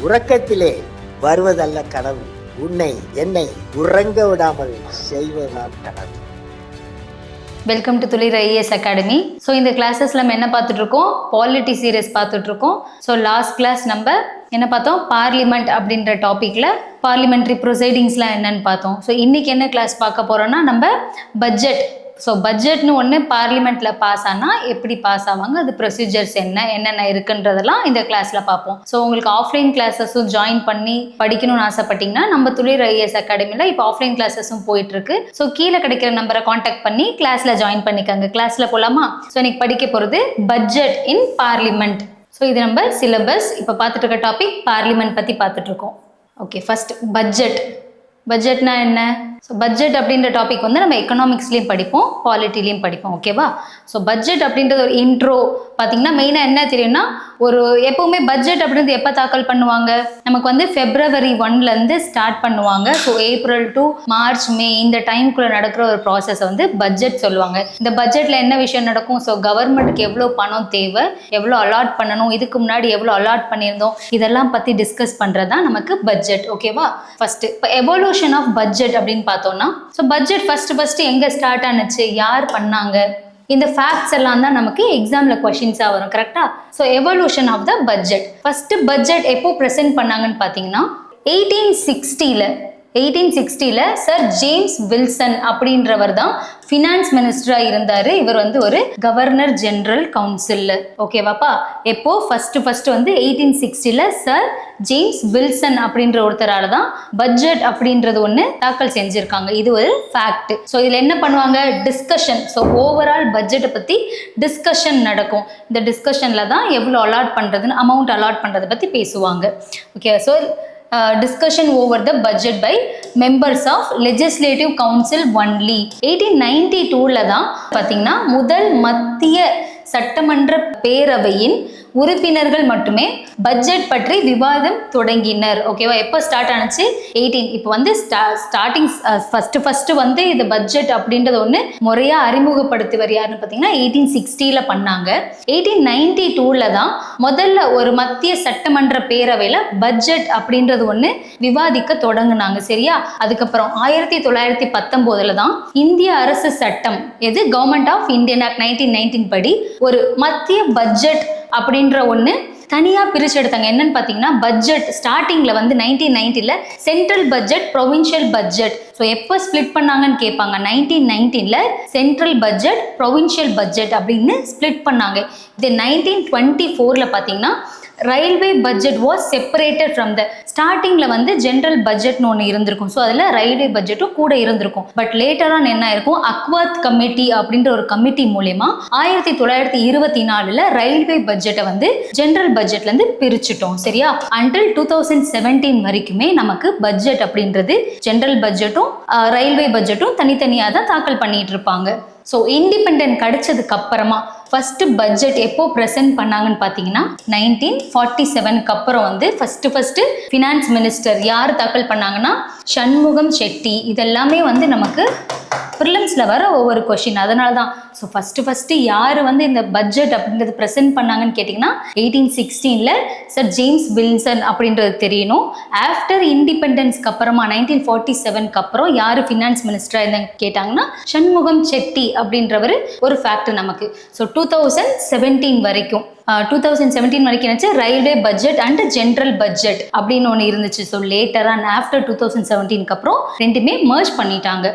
உறக்கத்திலே வருவதல்ல கனவு, உன்னை என்னை உறங்க விடாமல் செய்வதுதான் கனவு. வெல்கம் டு துளிர் ஐஏஎஸ் அகாடமி. ஸோ இந்த கிளாஸஸில் நம்ம என்ன பார்த்துட்டு இருக்கோம்? பாலிட்டி சீரியஸ் பார்த்துட்டு இருக்கோம். ஸோ லாஸ்ட் கிளாஸ் நம்ம என்ன பார்த்தோம்? பார்லிமெண்ட் அப்படின்ற டாப்பிக்கில் பார்லிமெண்ட்ரி ப்ரொசைடிங்ஸ்லாம் என்னன்னு பார்த்தோம். ஸோ இன்றைக்கி என்ன கிளாஸ் பார்க்க போகிறோன்னா நம்ம பட்ஜெட். ஸோ பட்ஜெட்னு ஒன்று பார்லிமெண்ட்டில் பாஸ் ஆனால் எப்படி பாஸ் ஆவாங்க, அது ப்ரொசீஜர்ஸ் என்னென்ன இருக்குன்றதெல்லாம் இந்த கிளாஸில் பார்ப்போம். ஸோ உங்களுக்கு ஆஃப்லைன் கிளாஸஸும் ஜாயின் பண்ணி படிக்கணும்னு ஆசைப்பட்டீங்கன்னா நம்ம துளிர் ஐஏஎஸ் அகாடமியில் இப்போ ஆஃப்லைன் கிளாஸஸும் போயிட்டுருக்கு. ஸோ கீழே கிடைக்கிற நம்பரை காண்டாக்ட் பண்ணி கிளாஸில் ஜாயின் பண்ணிக்கோங்க. கிளாஸில் போகலாமா? ஸோ இன்னைக்கு படிக்க போகிறது பட்ஜெட் இன் பார்லிமெண்ட். ஸோ இது நம்ம சிலபஸ். இப்போ பார்த்துட்டு இருக்க டாபிக் பார்லிமெண்ட் பற்றி பார்த்துட்ருக்கோம். Okay, first budget. பட்ஜெட்னா என்ன? ஸோ பட்ஜெட் அப்படின்ற டாபிக் வந்து நம்ம எக்கனாமிக்ஸ்லேயும் படிப்போம், பாலிட்டிலையும் படிப்போம். ஓகேவா? ஸோ பட்ஜெட் அப்படின்றது ஒரு இன்ட்ரோ. பார்த்தீங்கன்னா மெயினாக என்ன தெரியும்னா, ஒரு எப்போவுமே பட்ஜெட் அப்படின்றது எப்போ தாக்கல் பண்ணுவாங்க? நமக்கு வந்து February 1 ஸ்டார்ட் பண்ணுவாங்க. So April to March, May இந்த டைமுக்குள்ளே நடக்கிற ஒரு ப்ராசஸை வந்து பட்ஜெட் சொல்லுவாங்க. இந்த பட்ஜெட்டில் என்ன விஷயம் நடக்கும்? ஸோ கவர்மெண்ட்டுக்கு எவ்வளோ பணம் தேவை, எவ்வளோ அலாட் பண்ணணும், இதுக்கு முன்னாடி எவ்வளோ அலாட் பண்ணியிருந்தோம், இதெல்லாம் பற்றி டிஸ்கஸ் பண்ணுறது தான் நமக்கு பட்ஜெட். ஓகேவா? ஃபஸ்ட்டு இப்போ எவல்யூஷன் ஆஃப் பட்ஜெட் அப்படின்னு பார்த்தோம்னா, ஸோ பட்ஜெட் ஃபஸ்ட்டு எங்கே ஸ்டார்ட் ஆனுச்சு, யார் பண்ணாங்க, இந்த ஃபேக்ட்ஸ் எல்லாம் தான் நமக்கு எக்ஸாமில் கொஷின்ஸாக வரும். கரெக்டாக? So evolution of the budget. First budget எப்போ ப்ரெசென்ட் பண்ணாங்கன்னு பார்த்தீங்கன்னா 1860 சர் ஜேம்ஸ் வில்சன் அப்படின்றவர் தான் ஃபினான்ஸ் மினிஸ்டராக இருந்தார். இவர் வந்து ஒரு கவர்னர் ஜெனரல் கவுன்சில். ஓகேவாப்பா? எப்போ ஃபஸ்ட்டு வந்து 1860 சர் ஜேம்ஸ் வில்சன் அப்படின்ற ஒருத்தரால தான் பட்ஜெட் அப்படின்றது ஒன்று தாக்கல் செஞ்சுருக்காங்க. இது ஒரு ஃபேக்ட். ஸோ இதில் என்ன பண்ணுவாங்க? டிஸ்கஷன். ஸோ ஓவரால் பட்ஜெட்டை பற்றி டிஸ்கஷன் நடக்கும். இந்த டிஸ்கஷனில் தான் எவ்வளோ அலாட் பண்ணுறதுன்னு, அமௌண்ட் அலாட் பண்ணுறதை பற்றி பேசுவாங்க. Okay, so discussion over the budget by members of legislative council only. 1892 தான் பார்த்தீங்கன்னா முதல் மத்திய சட்டமன்ற பேரவையின் உறுப்பினர்கள் மட்டுமே பட்ஜெட் பற்றி விவாதம் தொடங்கினர். ஓகேவா? எப்போ ஸ்டார்ட் ஆனிச்சு? 18. இப்போ வந்து ஸ்டார்டிங் ஃபஸ்ட்டு வந்து இந்த பட்ஜெட் அப்படின்றது ஒன்று முறையாக அறிமுகப்படுத்துவர் யாருன்னு பார்த்தீங்கன்னா 1860 பண்ணாங்க. 1892 தான் முதல்ல ஒரு மத்திய சட்டமன்ற பேரவையில் பட்ஜெட் அப்படின்றது ஒன்று விவாதிக்க தொடங்கினாங்க. சரியா? அதுக்கப்புறம் 1919 தான் இந்திய அரசு சட்டம், எது கவர்மெண்ட் ஆஃப் இந்தியன் ஆக்ட் 1919 படி ஒரு மத்திய பட்ஜெட் அப்படின்ற ஒன்று தனியாக பிரித்து எடுத்தாங்க. என்னன்னு பார்த்தீங்கன்னா, பட்ஜெட் ஸ்டார்டிங்கில் வந்து 1990 central budget, provincial budget. So எப்போ ஸ்ப்ளிட் பண்ணாங்கன்னு கேட்பாங்க. 1919 சென்ட்ரல் பட்ஜெட், ப்ரொவின்ஷியல் பட்ஜெட் அப்படின்னு ஸ்ப்ளிட் பண்ணாங்க. இது 1924 பார்த்தீங்கன்னா railway budget was separated from the ஸ்டார்டிங்கில் வந்து ஜென்ரல் பட்ஜெட்னு ஒன்று இருந்திருக்கும். ஸோ அதில் ரயில்வே பட்ஜெட்டும் கூட இருந்திருக்கும். பட் லேட்டராக என்ன இருக்கும், அக்வாத் கமிட்டி அப்படின்ற ஒரு கமிட்டி மூலயமா 1924 ரயில்வே பட்ஜெட்டை வந்து ஜென்ரல் பட்ஜெட்லேருந்து பிரிச்சுட்டோம். சரியா? அன்டில் 2017 வரைக்குமே நமக்கு பட்ஜெட் அப்படின்றது ஜென்ரல் பட்ஜெட்டும் ரயில்வே பட்ஜெட்டும் தனித்தனியாக தான் தாக்கல் பண்ணிட்டு இருப்பாங்க. ஸோ இண்டிபெண்டன்ட் கிடைச்சதுக்கு அப்புறமா ஃபர்ஸ்ட் பட்ஜெட் எப்போ ப்ரெசென்ட் பண்ணாங்கன்னு பார்த்தீங்கன்னா 1947 அப்புறம் வந்து ஃபர்ஸ்ட் ஃபினான்ஸ் மினிஸ்டர் யார் தாக்கல் பண்ணாங்கன்னா சண்முகம் செட்டி. இதெல்லாமே வந்து நமக்கு ப்ரிலிம்ஸில் வர ஒவ்வொரு கொஷின். அதனால தான் ஸோ ஃபஸ்ட்டு யார் வந்து இந்த பட்ஜெட் அப்படின்றது ப்ரெசென்ட் பண்ணாங்கன்னு கேட்டிங்கன்னா 1816 சர் ஜேம்ஸ் வில்சன் அப்படின்றது தெரியணும். ஆஃப்டர் இண்டிபெண்டன்ஸ்க்கு அப்புறமா 1947 அப்புறம் யார் ஃபினான்ஸ் மினிஸ்டராக இருந்தாங்க கேட்டாங்கன்னா சண்முகம் செட்டி அப்படின்றவர் ஒரு ஃபேக்ட் நமக்கு. ஸோ 2017 வரைக்கும் 2017 வரைக்கும் இருந்துச்சு railway budget and general budget அப்படின்னு ஒன்று இருந்துச்சு. ஸோ லேட்டர் அண்ட் ஆஃப்டர் 2017 அப்புறம் ரெண்டுமே மர்ஜ் பண்ணிட்டாங்க.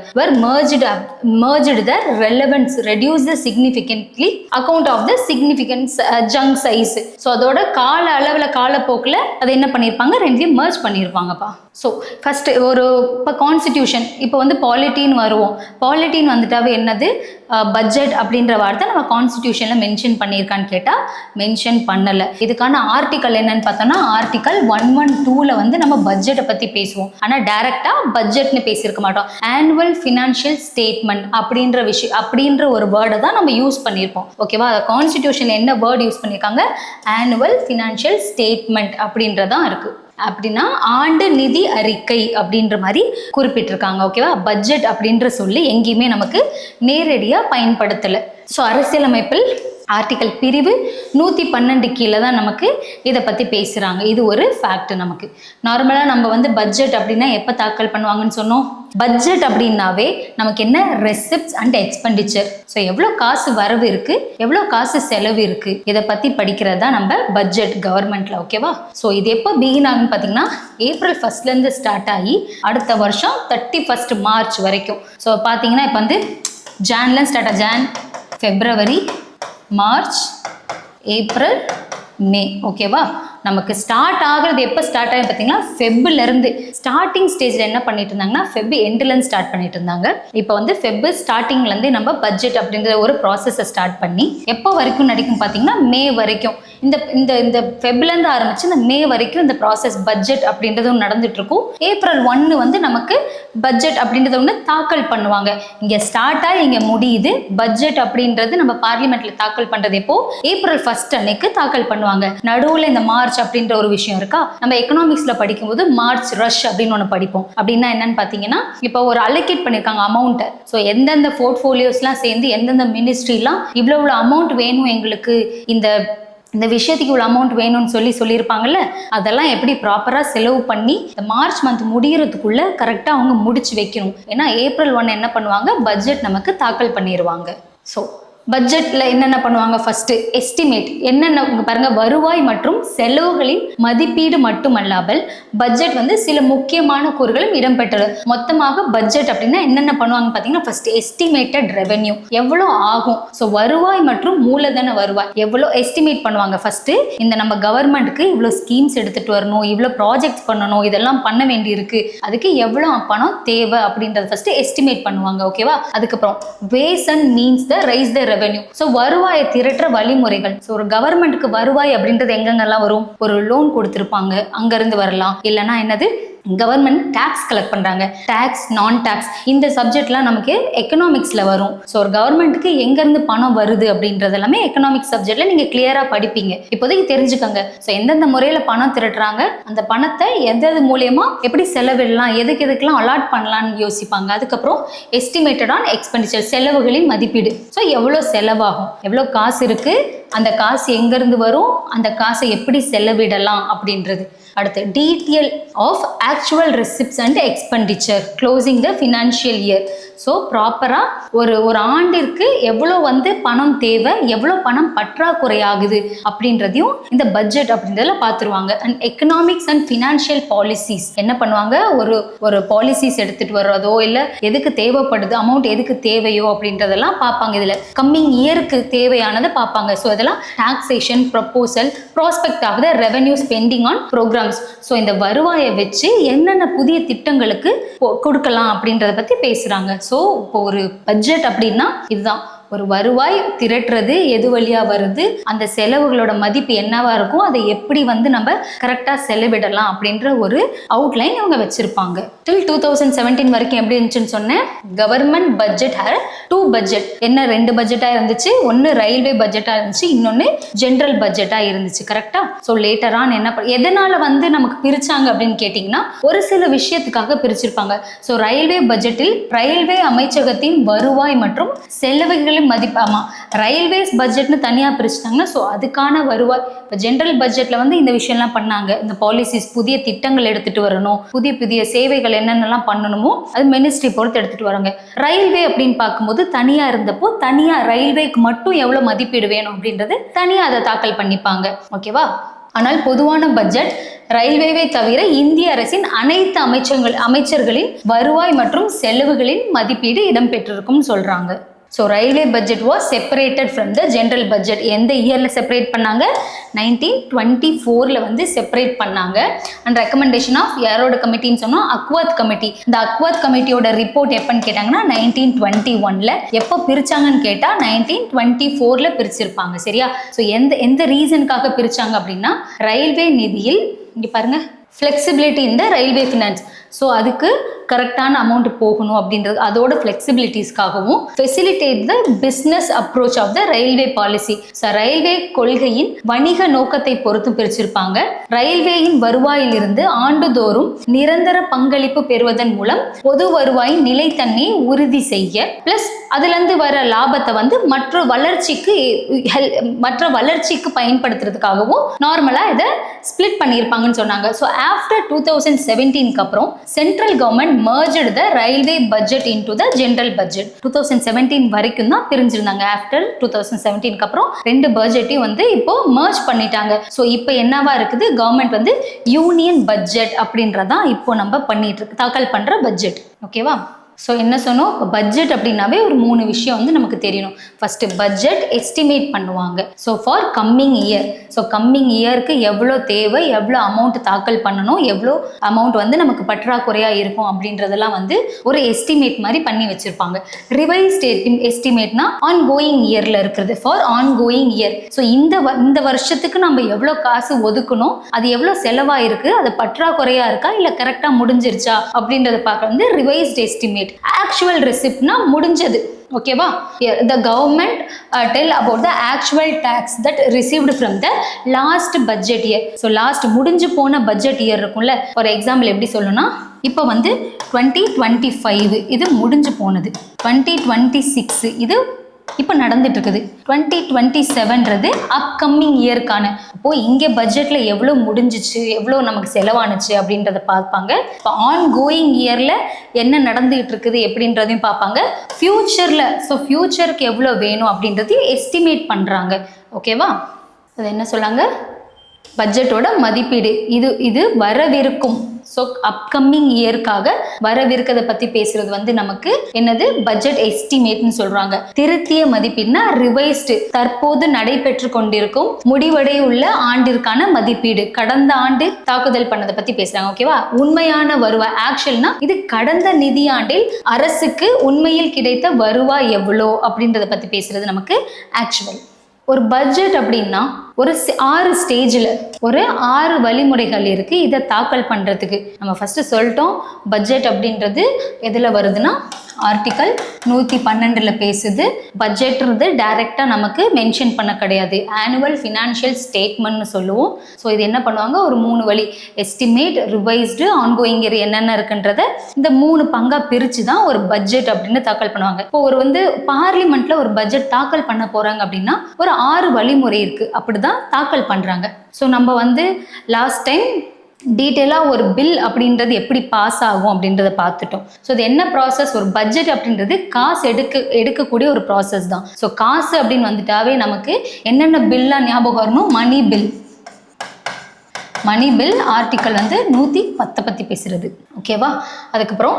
merged the relevance, reduce the significantly account of the significance junk size. So அதோட கால அளவில் காலப்போக்கில் அதை என்ன பண்ணியிருப்பாங்க, ரெண்டையும் மர்ஜ் பண்ணியிருப்பாங்கப்பா. ஸோ ஃபஸ்ட்டு ஒரு இப்போ கான்ஸ்டிடியூஷன், இப்போ வந்து பாலிட்டின்னு வருவோம். பாலிட்டின்னு வந்துட்டாவே என்னது, பட்ஜெட் அப்படின்ற வார்த்தை நம்ம கான்ஸ்டிடியூஷனில் மென்ஷன் பண்ணியிருக்கான்னு கேட்டால் மென்ஷன் பண்ணலை. இதுக்கான ஆர்டிக்கல் என்னன்னு பார்த்தோம்னா ஆர்டிக்கல் 112 வந்து நம்ம பட்ஜெட்டை பற்றி பேசுவோம். ஆனால் டைரெக்டாக பட்ஜெட்னு பேசியிருக்க மாட்டோம். ஆனுவல் ஃபினான்ஷியல் ஸ்டேட்மெண்ட் அப்படின்ற ஒரு வேர்டை தான் நம்ம யூஸ் பண்ணியிருப்போம். ஓகேவா? கான்ஸ்டிடியூஷன் என்ன வேர்டு யூஸ் பண்ணியிருக்காங்க, ஆனுவல் ஃபினான்ஷியல் ஸ்டேட்மெண்ட் அப்படின்றதான் இருக்குது. அப்படின்னா ஆண்டு நிதி அறிக்கை அப்படின்ற மாதிரி குறிப்பிட்டிருக்காங்க. ஓகேவா? பட்ஜெட் அப்படின்ற சொல்லி எங்கேயுமே நமக்கு நேரடியாக பயன்படுத்தலை. ஸோ அரசியலமைப்பில் ஆர்டிகல் பிரிவு 112 கீழே தான் நமக்கு இதை பற்றி பேசுகிறாங்க. இது ஒரு ஃபேக்ட். நமக்கு நார்மலாக நம்ம வந்து பட்ஜெட் அப்படின்னா எப்போ தாக்கல் பண்ணுவாங்கன்னு சொன்னோம். பட்ஜெட் அப்படின்னாவே நமக்கு என்ன, ரெசிப்ட்ஸ் அண்ட் எக்ஸ்பெண்டிச்சர். ஸோ எவ்வளோ காசு வரவு இருக்குது, எவ்வளோ காசு செலவு இருக்குது, இதை பற்றி படிக்கிறது தான் நம்ம பட்ஜெட் கவர்மெண்ட்டில். ஓகேவா? ஸோ இது எப்போ பிகின் ஆகுன்னு பார்த்தீங்கன்னா April 1 ஸ்டார்ட் ஆகி அடுத்த வருஷம் 31 March வரைக்கும். ஸோ பார்த்தீங்கன்னா இப்போ வந்து ஜான்ல ஸ்டார்ட் ஆகும். John, February, March, April, May. ஓகேவா? நமக்கு ஸ்டார்ட் ஆகுறது எப்போ ஸ்டார்ட் ஆகும் பார்த்தீங்கன்னா ஃபெப்லேருந்து. ஸ்டார்டிங் ஸ்டேஜில் என்ன பண்ணிட்டு இருந்தாங்கன்னா ஃபெப் எண்ட்லேருந்து ஸ்டார்ட் பண்ணிட்டு இருந்தாங்க. இப்போ வந்து ஃபெப் ஸ்டார்டிங்லேருந்து நம்ம பட்ஜெட் அப்படின்ற ஒரு ப்ராசஸை ஸ்டார்ட் பண்ணி எப்போ வரைக்கும் நடிக்கும் பார்த்தீங்கன்னா மே வரைக்கும். இந்த இந்த இந்த ஃபெப்லேருந்து ஆரம்பிச்சு இந்த மே வரைக்கும் இந்த ப்ராசஸ் பட்ஜெட் அப்படின்றதும் நடந்துட்டு இருக்கும். April 1 வந்து நமக்கு பட்ஜெட் அப்படின்றத ஒன்று தாக்கல் பண்ணுவாங்க. இங்கே ஸ்டார்ட் ஆகி இங்கே முடியுது. பட்ஜெட் அப்படின்றது நம்ம பார்லிமெண்ட்ல தாக்கல் பண்ணுறது எப்போ, April 1 அன்னைக்கு தாக்கல் பண்ணுவாங்க. நடுவில் இந்த மார்ச் அப்படின்ற ஒரு விஷயம் இருக்கா. நம்ம எக்கனாமிக்ஸ்ல படிக்கும்போது மார்ச் ரஷ் அப்படின்னு ஒன்று படிப்போம். அப்படின்னா என்னன்னு பார்த்தீங்கன்னா இப்போ ஒரு அலோகேட் பண்ணியிருக்காங்க அமௌண்ட்டை. ஸோ எந்தெந்த போர்ட்ஃபோலியோஸ்லாம் சேர்ந்து எந்தெந்த மினிஸ்ட்ரிலாம் இவ்வளோ அமௌண்ட் வேணும் எங்களுக்கு, இந்த விஷயத்துக்கு இவ்வளோ அமௌண்ட் வேணும்னு சொல்லியிருப்பாங்கல்ல, அதெல்லாம் எப்படி ப்ராப்பராக செலவு பண்ணி இந்த மார்ச் மந்த் முடிகிறதுக்குள்ளே கரெக்டாக அவங்க முடிச்சு வைக்கணும். ஏன்னா April 1 என்ன பண்ணுவாங்க, பட்ஜெட் நமக்கு தாக்கல் பண்ணிடுவாங்க. ஸோ பட்ஜெட்டில் என்னென்ன பண்ணுவாங்க, ஃபஸ்ட்டு எஸ்டிமேட். என்னென்ன பாருங்க, வருவாய் மற்றும் செலவுகளின் மதிப்பீடு மட்டுமல்லாமல் பட்ஜெட் வந்து சில முக்கியமான கூறுகளும் இடம்பெற்றது. மொத்தமாக பட்ஜெட் அப்படின்னா என்னென்ன பண்ணுவாங்க பார்த்தீங்கன்னா ஃபர்ஸ்ட் எஸ்டிமேட்டட் ரெவென்யூ எவ்வளோ ஆகும். ஸோ வருவாய் மற்றும் மூலதன வருவாய் எவ்வளோ எஸ்டிமேட் பண்ணுவாங்க. ஃபர்ஸ்ட் இந்த நம்ம கவர்மெண்ட்டுக்கு இவ்வளோ ஸ்கீம்ஸ் எடுத்துகிட்டு வரணும், இவ்வளோ ப்ராஜெக்ட்ஸ் பண்ணணும், இதெல்லாம் பண்ண வேண்டியிருக்கு, அதுக்கு எவ்வளோ பணம் தேவை அப்படின்றத ஃபர்ஸ்ட் எஸ்டிமேட் பண்ணுவாங்க. ஓகேவா? அதுக்கப்புறம் ways and means the raise the revenue. So வருவாயை திரட்டுற வழிமுறைகள். ஸோ ஒரு கவர்மெண்ட்டுக்கு வருவாய் அப்படின்றது எங்கெங்கெல்லாம் வரும், ஒரு லோன் கொடுத்துருப்பாங்க அங்கேருந்து வரலாம், இல்லைன்னா என்னது கவர்மெண்ட் டேக்ஸ் கலெக்ட் பண்ணுறாங்க, டேக்ஸ் நான் டேக்ஸ், இந்த சப்ஜெக்ட்லாம் நமக்கு எக்கனாமிக்ஸில் வரும். ஸோ ஒரு கவர்மெண்ட்டுக்கு எங்கேருந்து பணம் வருது அப்படின்றது எல்லாமே எக்கனாமிக்ஸ் சப்ஜெக்டில் நீங்கள் கிளியராக படிப்பீங்க. இப்போதைக்கு தெரிஞ்சுக்கோங்க. ஸோ எந்தெந்த முறையில் பணம் திரட்டுறாங்க, அந்த பணத்தை எந்தது மூலயமா எப்படி செலவிடலாம், எதுக்கெல்லாம் அலாட் பண்ணலான்னு யோசிப்பாங்க. அதுக்கப்புறம் எஸ்டிமேட்டட் ஆன் எக்ஸ்பெண்டிச்சர், செலவுகளின் மதிப்பீடு. ஸோ எவ்வளோ செலவாகும், எவ்வளோ காசு இருக்குது, அந்த காசு எங்கேருந்து வரும், அந்த காசை எப்படி செலவிடலாம் அப்படின்றது. அடுத்து detail of actual receipts and expenditure closing the financial year. So ப்ராப்பராக ஒரு ஆண்டிற்கு எவ்வளோ வந்து பணம் தேவை, எவ்வளோ பணம் பற்றாக்குறை ஆகுது அப்படின்றதையும் இந்த பட்ஜெட் அப்படின்றதுல பார்த்துருவாங்க. And economics and financial policies என்ன பண்ணுவாங்க, ஒரு பாலிசிஸ் எடுத்துகிட்டு வர்றதோ இல்லை எதுக்கு தேவைப்படுது அமௌண்ட், எதுக்கு தேவையோ அப்படின்றதெல்லாம் பார்ப்பாங்க. இதில் கம்மிங் இயருக்கு தேவையானதை பார்ப்பாங்க. ஸோ இதெல்லாம் taxation, proposal, prospect of the revenue spending on programmes. So இந்த வருவாயை வச்சு என்னென்ன புதிய திட்டங்களுக்கு கொடுக்கலாம் அப்படின்றத பற்றி பேசுகிறாங்க. ஸோ இப்போ ஒரு பட்ஜெட் அப்படின்னா இதுதான், ஒரு வருவாய் திரட்டுறது, எது வழியாக வருது, அந்த செலவுகளோட மதிப்பு என்னவா இருக்கும், அதை எப்படி வந்து நம்ம கரெக்டாக செலவிடலாம் அப்படின்ற ஒரு அவுட்லைன் இவங்க வச்சுருப்பாங்க. டில் 2017 வரைக்கும் எப்படி இருந்துச்சுன்னு சொன்னேன். Government budget hair 2 budget. என்ன 2 பட்ஜெட்டாக இருந்துச்சு, ஒன்று ரயில்வே பட்ஜெட்டாக இருந்துச்சு, இன்னொன்று ஜென்ரல் பட்ஜெட்டாக இருந்துச்சு. கரெக்டாக? ஸோ லேட்டரான் எதனால் வந்து நமக்கு பிரித்தாங்க அப்படின்னு கேட்டிங்கன்னா ஒரு சில விஷயத்துக்காக பிரிச்சிருப்பாங்க. ஸோ ரயில்வே பட்ஜெட்டில் ரயில்வே அமைச்சகத்தின் வருவாய் மற்றும் செலவுகளின் மதிப்பாமா, ரயில்வேஸ் பட்ஜெட்னு தனியாக பிரிச்சுட்டாங்கன்னா ஸோ அதுக்கான வருவாய். இப்போ ஜென்ரல் பட்ஜெட்டில் வந்து இந்த விஷயம்லாம் பண்ணாங்க, இந்த பாலிசிஸ், புதிய திட்டங்கள் எடுத்துகிட்டு வரணும், புதிய சேவைகள் என்னென்னலாம் பண்ணணுமோ அது மினிஸ்ட்ரி பொறுத்து எடுத்துகிட்டு வராங்க. ரயில்வே அப்படின்னு பார்க்கும்போது தனியாக இருந்தப்போ தனியாக ரயில்வேக்கு மட்டும் எவ்வளோ மதிப்பீடு வேணும் அப்படின்றது தனியாக அதை தாக்கல் பண்ணிப்பாங்க. ஓகேவா? ஆனால் பொதுவான பட்ஜெட் ரயில்வேவை தவிர இந்திய அரசின் அனைத்து அமைச்சர்களின் வருவாய் மற்றும் செலவுகளின் மதிப்பீடு இடம்பெற்றிருக்கும்னு சொல்கிறாங்க. So railway budget was separated from the general budget. எந்த இயரில் செப்பரேட் பண்ணாங்க, 1924 வந்து செப்பரேட் பண்ணாங்க. அண்ட் ரெக்கமெண்டேஷன் ஆஃப் யாரோட கமிட்டின்னு சொன்னால் அக்வாத் கமிட்டி. இந்த அக்வாத் கமிட்டியோட ரிப்போர்ட் எப்போன்னு கேட்டாங்கன்னா 1921. எப்போ பிரிச்சாங்கன்னு கேட்டால் 1924 பிரிச்சிருப்பாங்க. சரியா? ஸோ எந்த ரீசனுக்காக பிரிச்சாங்க அப்படின்னா ரயில்வே நிதியில் இங்கே பாருங்க, ஃப்ளெக்சிபிலிட்டி இந்த ரயில்வே ஃபினான்ஸ். ஸோ அதுக்கு கரெக்டான அமௌண்ட் போகணும் அப்படின்றது அதோட ஃப்ளெக்சிபிலிட்டிஸ்க்காகவும் facilitate the business approach of the railway policy. So railway கொள்கையின் வணிக நோக்கத்தை பொறுத்து பிரிச்சிருப்பாங்க. ரயில்வேயின் வருவாயிலிருந்து ஆண்டுதோறும் நிரந்தர பங்களிப்பு பெறுவதன் மூலம் பொது வருவாயின் நிலைத்தன்மையை உறுதி செய்ய, பிளஸ் அதுலேருந்து வர லாபத்தை வந்து மற்ற வளர்ச்சிக்கு பயன்படுத்துறதுக்காகவும் நார்மலாக இதை ஸ்பிளிட் பண்ணியிருப்பாங்கன்னு சொன்னாங்க. ஸோ ஆஃப்டர் 2017 அப்புறம் central government merged the railway budget into the general budget. 2017 வரைக்கும் தான் பிரிஞ்சிருந்தாங்க. ஆஃப்டர் 2017 அப்புறம் ரெண்டு பட்ஜெட்டையும் வந்து இப்போ merge பண்ணிட்டாங்க. ஸோ இப்போ என்னவா இருக்குது, கவர்மெண்ட் வந்து யூனியன் பட்ஜெட் அப்படின்றதான் இப்போ நம்ம பண்ணிட்டு இருக்கு, தாக்கல் பண்ற பட்ஜெட். ஓகேவா? ஸோ என்ன சொன்னோம், பட்ஜெட் அப்படின்னாவே ஒரு 3 விஷயம் வந்து நமக்கு தெரியணும். ஃபர்ஸ்ட் பட்ஜெட் எஸ்டிமேட் பண்ணுவாங்க. So for coming year, so coming இயருக்கு எவ்வளோ தேவை, எவ்வளோ அமௌண்ட் தாக்கல் பண்ணணும், எவ்வளோ அமௌண்ட் வந்து நமக்கு பற்றாக்குறையாக இருக்கும் அப்படின்றதெல்லாம் வந்து ஒரு எஸ்டிமேட் மாதிரி பண்ணி வச்சிருப்பாங்க. ரிவைஸ்ட் எஸ்டிமேட்னா ஆன் கோயிங் இயரில் இருக்கிறது, for on going year. So இந்த வருஷத்துக்கு நம்ம எவ்வளோ காசு ஒதுக்கணும், அது எவ்வளோ செலவாயிருக்கு, அது பற்றாக்குறையாக இருக்கா இல்லை கரெக்டாக முடிஞ்சிருச்சா அப்படின்றத பார்க்க வந்து ரிவைஸ்ட் எஸ்டிமேட். ஆக்சுவல் ரெசிப்ட்னா முடிஞ்சது. ஓகேவா? the government tell about the actual tax that received from the last budget year. so last முடிஞ்சு போன பட்ஜெட் இயர் இருக்கும்ல, ஃபார் எக்ஸாம்பிள் எப்படி சொல்லணும்னா, இப்போ வந்து 2025 இது முடிஞ்சு போனது, 2026 இது இப்போ நடந்துட்டு இருக்குது, 2027ன்றது அப்கமிங் இயர்க்கான. அப்போ இங்கே பட்ஜெட்ல எவ்வளோ முடிஞ்சிச்சு, எவ்வளோ நமக்கு செலவானுச்சு அப்படின்றத பார்ப்பாங்க. இப்போ ஆன் கோயிங் இயர்ல என்ன நடந்துகிட்டு இருக்குது எப்படின்றதையும் பார்ப்பாங்க. ஃபியூச்சர்ல, ஸோ ஃபியூச்சருக்கு எவ்வளோ வேணும் அப்படின்றதையும் எஸ்டிமேட் பண்றாங்க. ஓகேவா? அது என்ன சொல்லாங்க, பட்ஜெட்டோட மதிப்பீடு. இது வரவிருக்கும், ஸோ அப்கமிங் இயர்க்காக வரவிருக்கதை பற்றி பேசுறது வந்து நமக்கு என்னது, பட்ஜெட் எஸ்டிமேட்னு சொல்றாங்க. திருத்திய மதிப்பீடுனா ரிவைஸ்டு, தற்போது நடைபெற்று கொண்டிருக்கும் முடிவடையுள்ள ஆண்டிற்கான மதிப்பீடு, கடந்த ஆண்டு தாக்குதல் பண்ணதை பற்றி பேசுறாங்க. ஓகேவா? உண்மையான வருவாய், ஆக்சுவல்னா இது கடந்த நிதியாண்டில் அரசுக்கு உண்மையில் கிடைத்த வருவாய் எவ்வளோ அப்படின்றத பற்றி பேசுறது நமக்கு ஆக்சுவல். ஒரு பட்ஜெட் அப்படின்னா ஒரு 6 ஸ்டேஜில் ஒரு 6 வழிமுறைகள் இருக்கு இதை தாக்கல் பண்ணுறதுக்கு. நம்ம ஃபர்ஸ்ட் சொல்லிட்டோம், பட்ஜெட் அப்படின்றது எதில் வருதுன்னா ஆர்டிக்கல் 112 பேசுது. பட்ஜெட்ன்றது டைரெக்டாக நமக்கு மென்ஷன் பண்ண கிடையாது, ஆனுவல் ஃபினான்ஷியல் ஸ்டேட்மெண்ட்னு சொல்லுவோம். ஸோ இது என்ன பண்ணுவாங்க, ஒரு 3 வழி, எஸ்டிமேட், ரிவைஸ்டு, ஆன்கோயிங் என்னென்ன இருக்குன்றத இந்த 3 பங்காக பிரித்து தான் ஒரு பட்ஜெட் அப்படின்னு தாக்கல் பண்ணுவாங்க. இப்போ ஒரு வந்து பார்லிமெண்ட்ல ஒரு பட்ஜெட் தாக்கல் பண்ண போறாங்க அப்படின்னா ஒரு 6 வழிமுறை இருக்கு, அப்படிதான் தாக்கல் பண்றாங்க. ஸோ நம்ம வந்து லாஸ்ட் டைம் டீட்டெயிலாக ஒரு பில் அப்படின்றது எப்படி பாஸ் ஆகும் அப்படின்றத பார்த்துட்டோம். ஸோ இது என்ன ப்ராசஸ், ஒரு பட்ஜெட் அப்படின்றது காசு எடுக்கக்கூடிய ஒரு ப்ராசஸ் தான். ஸோ காசு அப்படின்னு வந்துட்டாவே நமக்கு என்னென்ன பில்லாம் ஞாபகம் வரணும், மணி பில் ஆர்டிக்கல் வந்து 110 பற்றி பேசுறது. ஓகேவா? அதுக்கப்புறம்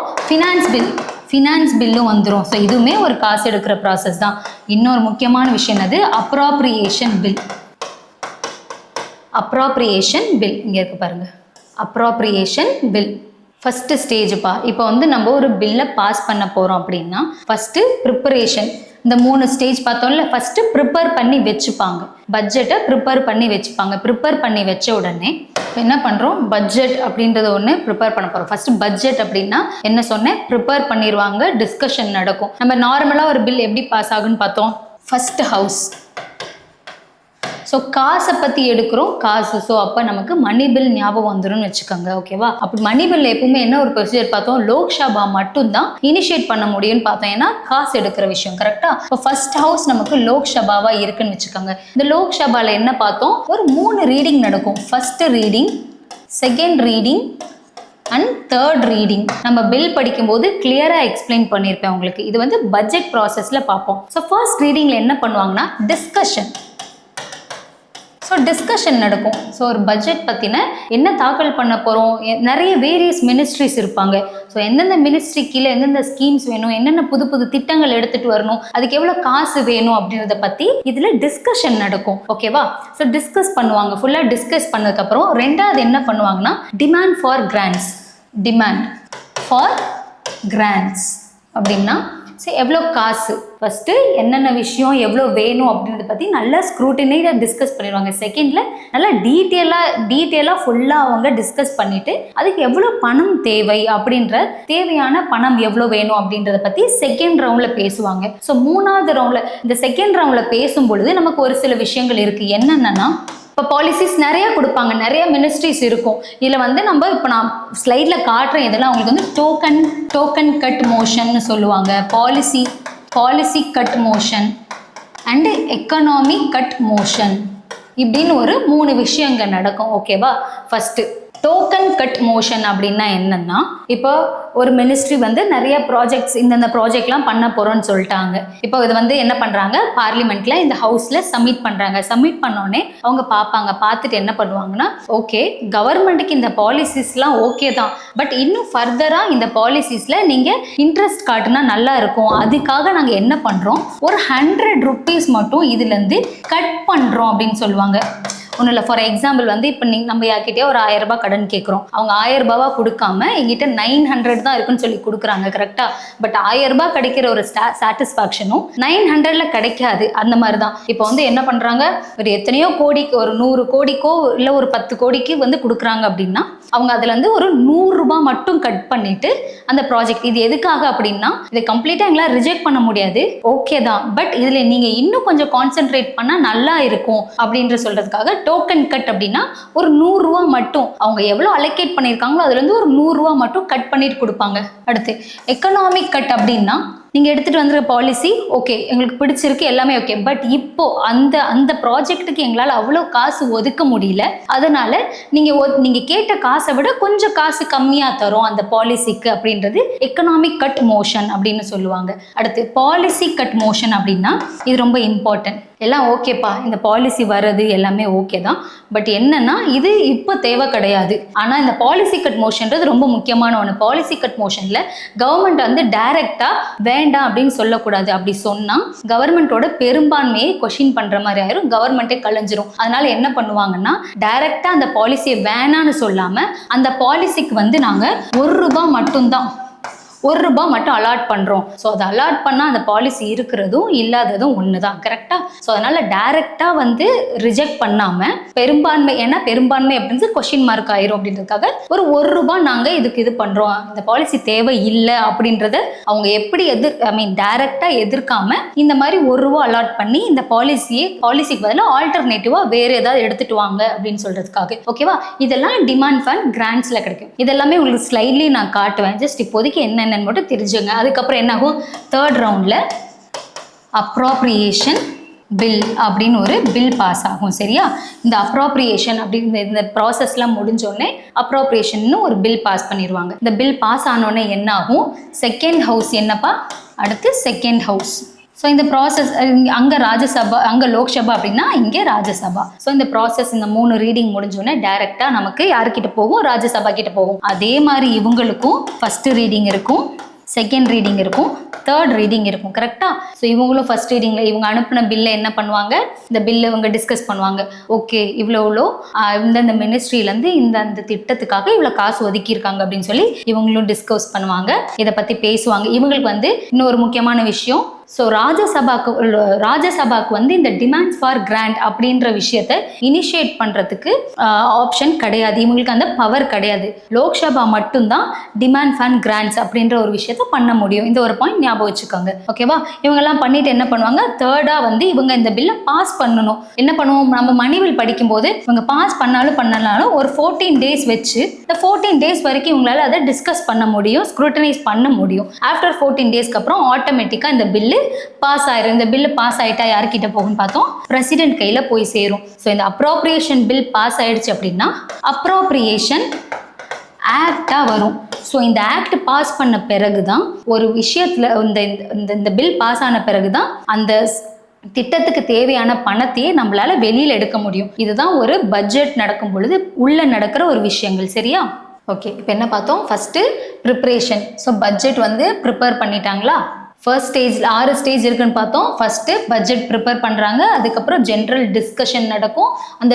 ஃபினான்ஸ் பில்லும் வந்துடும். ஸோ இதுவுமே ஒரு காசு எடுக்கிற ப்ராசஸ் தான். இன்னொரு முக்கியமான விஷயம் என்னது, அப்ராப்ரியேஷன் பில். இங்கே இருக்கு பாருங்க, அப்ராப்ரியேஷன் பில் ஃபர்ஸ்ட் ஸ்டேஜ்ப்பா. இப்போ வந்து நம்ம ஒரு பில்லை பாஸ் பண்ண போகிறோம் அப்படின்னா ஃபர்ஸ்ட் ப்ரிப்பரேஷன், இந்த 3 ஸ்டேஜ் பார்த்தோம்ல. ஃபர்ஸ்ட் ப்ரிப்பேர் பண்ணி வச்சுப்பாங்க, பட்ஜெட்டை ப்ரிப்பேர் பண்ணி வச்சுப்பாங்க. ப்ரிப்பேர் பண்ணி வச்ச உடனே என்ன பண்ணுறோம், பட்ஜெட் அப்படின்றத ஒன்று ப்ரிப்பேர் பண்ண போகிறோம். ஃபர்ஸ்ட் பட்ஜெட் அப்படின்னா என்ன சொன்னேன், ப்ரிப்பேர் பண்ணிடுவாங்க, டிஸ்கஷன் நடக்கும். நம்ம நார்மலாக ஒரு பில் எப்படி பாஸ் ஆகுன்னு பார்த்தோம், ஃபர்ஸ்ட் ஹவுஸ். ஸோ காசை பற்றி எடுக்கிறோம், காசு. ஸோ அப்போ நமக்கு மணி பில் ஞாபகம் வந்துடும்னு வச்சுக்கோங்க. ஓகேவா? அப்படி மணி பில் எப்பவுமே என்ன ஒரு ப்ரொசீஜர் பார்த்தோம், லோக்சபா மட்டும்தான் இனிஷியேட் பண்ண முடியும்னு பார்த்தோம், ஏன்னா காசு எடுக்கிற விஷயம். கரெக்டா? இப்போ ஃபர்ஸ்ட் ஹவுஸ் நமக்கு லோக்சபாவா இருக்குன்னு வச்சுக்கோங்க. இந்த லோக்சபால என்ன பார்த்தோம், ஒரு 3 ரீடிங் நடக்கும். First reading, second reading and third reading. நம்ம பில் படிக்கும்போது கிளியராக எக்ஸ்பிளைன் பண்ணியிருப்பேன் உங்களுக்கு. இது வந்து பட்ஜெட் ப்ராசஸில் பார்ப்போம். ஸோ ஃபர்ஸ்ட் ரீடிங்கில் என்ன பண்ணுவாங்கன்னா டிஸ்கஷன். ஸோ டிஸ்கஷன் நடக்கும். ஸோ ஒரு பட்ஜெட் பற்றின என்ன தாக்கல் பண்ண போகிறோம், நிறைய வேரியஸ் மினிஸ்ட்ரிஸ் இருப்பாங்க. ஸோ எந்தெந்த மினிஸ்ட்ரி கீழே எந்தெந்த ஸ்கீம்ஸ் வேணும், என்னென்ன புது புது திட்டங்கள் எடுத்துகிட்டு வரணும், அதுக்கு எவ்வளோ காசு வேணும் அப்படின்றத பற்றி இதில் டிஸ்கஷன் நடக்கும். ஓகேவா? ஸோ டிஸ்கஸ் பண்ணுவாங்க. ஃபுல்லாக டிஸ்கஸ் பண்ணதுக்கப்புறம் ரெண்டாவது என்ன பண்ணுவாங்கன்னா டிமாண்ட் ஃபார் கிராண்ட்ஸ் அப்படின்னா சரி எவ்வளோ காசு ஃபஸ்ட்டு என்னென்ன விஷயம் எவ்வளோ வேணும் அப்படின்றத பற்றி நல்லா ஸ்க்ரூட்டினையாக டிஸ்கஸ் பண்ணிடுவாங்க. செகண்டில் நல்லா டீட்டெயிலாக ஃபுல்லாக அவங்க டிஸ்கஸ் பண்ணிவிட்டு அதுக்கு எவ்வளோ பணம் தேவை அப்படின்ற தேவையான பணம் எவ்வளோ வேணும் அப்படின்றத பற்றி செகண்ட் ரவுண்டில் பேசுவாங்க. ஸோ மூணாவது ரவுண்டில் இந்த செகண்ட் ரவுண்டில் பேசும் பொழுது நமக்கு ஒரு சில விஷயங்கள் இருக்குது. என்னென்னா இப்போ பாலிசிஸ் நிறையா கொடுப்பாங்க, நிறைய மினிஸ்ட்ரிஸ் இருக்கும். இதில் வந்து நம்ம இப்போ நான் ஸ்லைடில் காட்டுறேன் இதெல்லாம் உங்களுக்கு வந்து டோக்கன் கட் மோஷன்னு சொல்லுவாங்க, policy cut motion and economic cut motion இப்படின்னு ஒரு 3 விஷயங்கள் நடக்கும். ஓகேவா? ஃபஸ்ட்டு டோக்கன் கட் மோஷன் அப்படின்னா என்னன்னா, இப்போ ஒரு மினிஸ்ட்ரி வந்து நிறைய ப்ராஜெக்ட்ஸ் இந்தந்த ப்ராஜெக்ட்லாம் பண்ண போகிறோன்னு சொல்லிட்டாங்க. இப்போ இது வந்து என்ன பண்ணுறாங்க, பார்லிமெண்ட்டில் இந்த ஹவுஸில் சப்மிட் பண்ணுறாங்க. சப்மிட் பண்ணோடனே அவங்க பார்த்துட்டு என்ன பண்ணுவாங்கன்னா, ஓகே கவர்மெண்ட்டுக்கு இந்த பாலிசிஸ்லாம் ஓகே தான், பட் இன்னும் ஃபர்தராக இந்த பாலிசிஸில் நீங்கள் இன்ட்ரெஸ்ட் காட்டுனா நல்லா இருக்கும், அதுக்காக நாங்கள் என்ன பண்ணுறோம், ஒரு 100 rupees மட்டும் இதுலேருந்து கட் பண்ணுறோம் அப்படின்னு சொல்லுவாங்க. ஒன்றும் இல்லை, ஃபார் எக்ஸாம்பிள் வந்து இப்போ நம்ம யார்கிட்டயே ஒரு 1000 ரூபாய் கடன் கேட்குறோம். அவங்க 1000 ரூபாவா கொடுக்காம எங்கிட்ட 900 தான் இருக்குன்னு சொல்லி கொடுக்குறாங்க. கரெக்டாக? பட் 1000 ரூபாய் கிடைக்கிற ஒரு சாட்டிஸ்ஃபேக்ஷனும் 900ல் கிடைக்காது. அந்த மாதிரி தான் இப்போ வந்து என்ன பண்ணுறாங்க, ஒரு எத்தனையோ கோடிக்கு, ஒரு 100 கோடிக்கோ இல்லை ஒரு 10 கோடிக்கு வந்து கொடுக்குறாங்க அப்படின்னா அவங்க அதுலேருந்து ஒரு 100 ரூபாய் மட்டும் கட் பண்ணிட்டு அந்த ப்ராஜெக்ட். இது எதுக்காக அப்படின்னா, இதை கம்ப்ளீட்டாக எங்களால் ரிஜெக்ட் பண்ண முடியாது, ஓகே தான், பட் இதில் நீங்கள் இன்னும் கொஞ்சம் கான்சென்ட்ரேட் பண்ணால் நல்லா இருக்கும் அப்படின்ற சொல்கிறதுக்காக டோக்கன் கட் அப்படின்னா ஒரு 100 ரூபாய் மட்டும் அவங்க எவ்வளோ அலோகேட் பண்ணியிருக்காங்களோ அதுலேருந்து ஒரு 100 ரூபாய் மட்டும் கட் பண்ணிட்டு கொடுப்பாங்க. அடுத்து எக்கனாமிக் கட் அப்படின்னா, நீங்கள் எடுத்துகிட்டு வந்துருக்க பாலிசி ஓகே எங்களுக்கு பிடிச்சிருக்கு எல்லாமே ஓகே, பட் இப்போ அந்த ப்ராஜெக்ட்டுக்கு எங்களால் அவ்வளோ காசு ஒதுக்க முடியல, அதனால் நீங்கள் கேட்ட காசை விட கொஞ்சம் காசு கம்மியாக தரும் அந்த பாலிசிக்கு அப்படின்றது எக்கனாமிக் கட் மோஷன் அப்படின்னு சொல்லுவாங்க. அடுத்து பாலிசி கட் மோஷன் அப்படின்னா இது ரொம்ப இம்பார்ட்டன்ட். எல்லாம் ஓகேப்பா, இந்த பாலிசி வர்றது எல்லாமே ஓகே தான், பட் என்னன்னா இது இப்போ தேவை கிடையாது. ஆனால் இந்த பாலிசி கட் மோஷன்றது ரொம்ப முக்கியமான ஒன்று. பாலிசி கட் மோஷனில் கவர்மெண்ட் வந்து டைரெக்டாக வேண்டாம் அப்படின்னு சொல்லக்கூடாது. அப்படி சொன்னால் கவர்மெண்ட்டோட பெரும்பான்மையை கொஷின் பண்ணுற மாதிரி ஆயிரும், கவர்மெண்ட்டே கலைஞ்சிரும். அதனால என்ன பண்ணுவாங்கன்னா, டைரெக்டாக அந்த பாலிசியை வேணான்னு சொல்லாமல் அந்த பாலிசிக்கு வந்து நாங்கள் 1 ரூபாய் மட்டும்தான், 1 ரூபாய் மட்டும் அலாட் பண்ணுறோம். ஸோ அதை அலாட் பண்ணால் அந்த பாலிசி இருக்கிறதும் இல்லாததும் ஒன்று தான். கரெக்டாக? ஸோ அதனால் டைரெக்டாக வந்து ரிஜெக்ட் பண்ணாமல் பெரும்பான்மை, ஏன்னா பெரும்பான்மை அப்படின்னு கொஷின் மார்க் ஆயிரும் அப்படின்றதுக்காக ஒரு 1 ரூபாய் நாங்கள் இது பண்ணுறோம், இந்த பாலிசி தேவை இல்லை அப்படின்றத அவங்க எப்படி டைரெக்டாக எதிர்க்காம இந்த மாதிரி 1 ரூபாய் அலாட் பண்ணி இந்த பாலிசிக்கு பதிலாக ஆல்டர்னேட்டிவாக வேறு ஏதாவது எடுத்துட்டு வாங்க அப்படின்னு சொல்கிறதுக்காக. ஓகேவா? இதெல்லாம் டிமாண்ட் ஃபண்ட் கிராண்ட்ஸில் கிடைக்கும். இதெல்லாமே உங்களுக்கு ஸ்லைட்லேயே நான் காட்டுவேன். ஜஸ்ட் இப்போதைக்கு என்னென்ன மட்டும் தெரிஞ்சுங்க. அதுக்கப்புறம் என்ன ஆகும், 3rd ரவுண்டில் அப்ராப்ரியேஷன் பில் அப்படின்னு ஒரு பில் பாஸ் ஆகும். சரியா? இந்த அப்ராப்ரியேஷன் அப்படி இந்த ப்ராசஸ்லாம் முடிஞ்சோடனே அப்ராப்ரியேஷன் ஒரு பில் பாஸ் பண்ணிடுவாங்க. இந்த பில் பாஸ் ஆனோடனே என்ன ஆகும், செகண்ட் ஹவுஸ் என்னப்பா, அடுத்து செகண்ட் ஹவுஸ். ஸோ இந்த ப்ராசஸ் அங்கே ராஜ்யசபா, அங்கே லோக்சபா அப்படின்னா இங்கே ராஜ்யசபா. ஸோ இந்த ப்ராசஸ் இந்த 3 ரீடிங் முடிஞ்சோடனே டைரெக்டாக நமக்கு யாருக்கிட்ட போகும், ராஜ்யசபா கிட்ட போகும். அதே மாதிரி இவங்களுக்கும் ஃபர்ஸ்ட் ரீடிங் இருக்கும், செகண்ட் ரீடிங் இருக்கும், 3rd ரீடிங் இருக்கும். கரெக்டாக? ஸோ இவங்களும் ஃபர்ஸ்ட் ரீடிங்கில் இவங்க அனுப்பின பில்லை என்ன பண்ணுவாங்க, இந்த பில்லை இவங்க டிஸ்கஸ் பண்ணுவாங்க. ஓகே இவ்வளோ இந்த மினிஸ்ட்ரியிலேருந்து இந்த திட்டத்துக்காக இவ்வளோ காசு ஒதுக்கியிருக்காங்க அப்படின்னு சொல்லி இவங்களும் டிஸ்கஸ் பண்ணுவாங்க, இதை பற்றி பேசுவாங்க. இவங்களுக்கு வந்து இன்னொரு முக்கியமான விஷயம், ஸோ ராஜ்யசபாக்கு வந்து இந்த டிமாண்ட்ஸ் ஃபார் கிராண்ட் அப்படின்ற விஷயத்த இனிஷியேட் பண்ணுறதுக்கு ஆப்ஷன் கிடையாது, இவங்களுக்கு அந்த பவர் கிடையாது. லோக்சபா மட்டும்தான் டிமாண்ட் ஃபார் கிராண்ட்ஸ் அப்படின்ற ஒரு விஷயத்த பண்ண முடியும். இந்த ஒரு பாயிண்ட் ஞாபகம் வச்சுக்கோங்க. ஓகேவா? இவங்கெல்லாம் பண்ணிட்டு என்ன பண்ணுவாங்க, 3rd வந்து இவங்க இந்த பில்லை பாஸ் பண்ணணும். என்ன பண்ணுவோம், நம்ம மணிவில் படிக்கும்போது இவங்க பாஸ் பண்ணாலும் ஒரு 14 days வச்சு, இந்த 14 days வரைக்கும் இவங்களால அதை டிஸ்கஸ் பண்ண முடியும், ஸ்க்ரூட்டனைஸ் பண்ண முடியும். ஆஃப்டர் 14 daysக்கு அப்புறம் ஆட்டோமேட்டிக்காக இந்த பில்லு பாஸ் ஆயிரும். இந்த பில் பாஸ் ஆயிட்டா யார்கிட்ட போகும்னு பார்த்தோம், பிரசிடென்ட் கையில போய் சேரும். ஸோ இந்த அப்ராப்ரியேஷன் பில் பாஸ் ஆயிடுச்சு அப்படின்னா அப்ராப்ரியேஷன் ஆக்டா வரும். ஸோ இந்த ஆக்ட் பாஸ் பண்ண பிறகுதான் ஒரு விஷயத்துல இந்த பில் பாஸ் ஆன பிறகுதான் அந்த திட்டத்துக்கு தேவையான பணத்தையே நம்மளால வெளியில எடுக்க முடியும். இதுதான் ஒரு பட்ஜெட் நடக்கும் பொழுது உள்ள நடக்கிற ஒரு விஷயங்கள். சரியா? ஓகே, இப்போ என்ன பார்த்தோம், ஃபர்ஸ்ட் ப்ரிப்பரேஷன். ஸோ பட்ஜெட் வந்து ப்ரிப்பேர் பண்ணிட்டாங்களா, ஃபர்ஸ்ட் ஸ்டேஜில் 6 ஸ்டேஜ் இருக்குன்னு பார்த்தோம். ஃபர்ஸ்ட்டு பட்ஜெட் ப்ரிப்பேர் பண்ணுறாங்க, அதுக்கப்புறம் ஜென்ரல் டிஸ்கஷன் நடக்கும். அந்த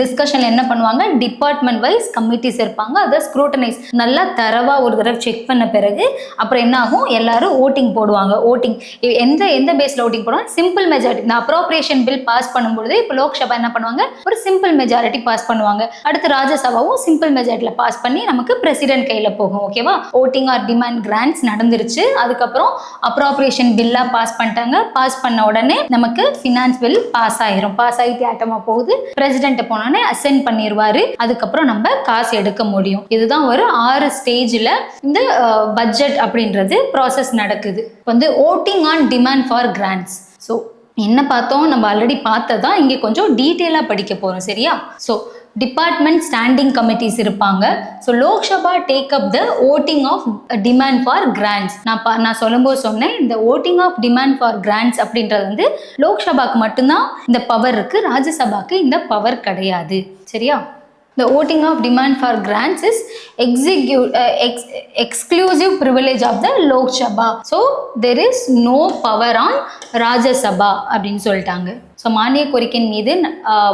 டிஸ்கஷனில் என்ன பண்ணுவாங்க, டிபார்ட்மெண்ட் வைஸ் கமிட்டிஸ் இருப்பாங்க, அதை ஸ்க்ரூட்டனைஸ் நல்லா தரவாக ஒரு தடவை செக் பண்ண பிறகு அப்புறம் என்ன ஆகும், எல்லாரும் ஓட்டிங் போடுவாங்க. ஓட்டிங் எந்த பேஸில் ஓட்டிங் போடுவாங்க, சிம்பிள் மெஜாரிட்டி. இந்த அப்ரோப்ரியேஷன் பில் பாஸ் பண்ணும்பொழுது இப்போ லோக்சபா என்ன பண்ணுவாங்க, ஒரு சிம்பிள் மெஜாரிட்டி பாஸ் பண்ணுவாங்க. அடுத்து ராஜ்யசபாவும் சிம்பிள் மெஜாரிட்டியில் பாஸ் பண்ணி நமக்கு பிரசிடென்ட் கையில் போகும். ஓகேவா, ஓட்டிங் ஆர் டிமாண்ட் கிராண்ட்ஸ் நடந்துருச்சு. அதுக்கப்புறம் அப்ரோப்ரியேஷன் பில்லா பாஸ் பண்ணிட்டாங்க. பாஸ் பண்ண உடனே நமக்கு ஃபினான்ஸ் பில் பாஸ் ஆயிரும். பாஸ் ஆகிட்டு ஆட்டமா போகுது, பிரசிடென்ட் போனோடனே அசென்ட் பண்ணிடுவாரு. அதுக்கப்புறம் நம்ம காசு எடுக்க முடியும். இதுதான் ஒரு 6 ஸ்டேஜில் இந்த பட்ஜெட் அப்படின்றது ப்ராசஸ் நடக்குது. வந்து voting on demand for grants. So என்ன பார்த்தோம், நம்ம ஆல்ரெடி பார்த்ததான் இங்கே கொஞ்சம் டீட்டெயிலாக படிக்க போகிறோம். சரியா? ஸோ டிபார்ட்மெண்ட் ஸ்டாண்டிங் கமிட்டிஸ் இருப்பாங்க. So Lok Sabha take up the voting of demand for grants. நான் சொல்லும்போது சொன்னேன், இந்த voting of demand for grants அப்படின்றது வந்து லோக்சபாக்கு மட்டும்தான் இந்த பவர் இருக்கு, ராஜ்யசபாக்கு இந்த பவர் கிடையாது. சரியா? The voting of demand for grants is exclusive privilege of the Lok Sabha. So there is no power on Rajya Sabha அப்படின்னு சொல்லிட்டாங்க. ஸோ மானிய கோரிக்கையின் மீது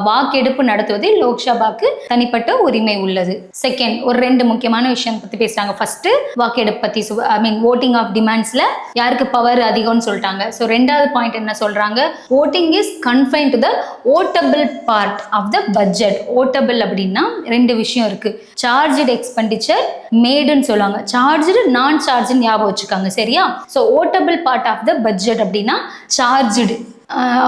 வாக்கெடுப்பு நடத்துவதில் லோக்சபாக்கு தனிப்பட்ட உரிமை உள்ளது. செகண்ட், ஒரு 2 முக்கியமான விஷயம் பற்றி பேசுகிறாங்க. ஃபர்ஸ்ட் வாக்கெடுப்பு பற்றி, ஓட்டிங் ஆஃப் டிமாண்ட்ஸில் யாருக்கு பவர் அதிகம்னு சொல்லிட்டாங்க. ஸோ 2வது பாயிண்ட் என்ன சொல்கிறாங்க, voting is confined to the votable part of the budget. Votable அப்படின்னா 2 விஷயம் இருக்குது. சார்ஜ்டு எக்ஸ்பெண்டிச்சர், மேடுன்னு சொல்லுவாங்க. சார்ஜ்டு, நான் சார்ஜ்னு ஞாபகம் வச்சுக்காங்க. சரியா? So votable part of the budget அப்படின்னா charged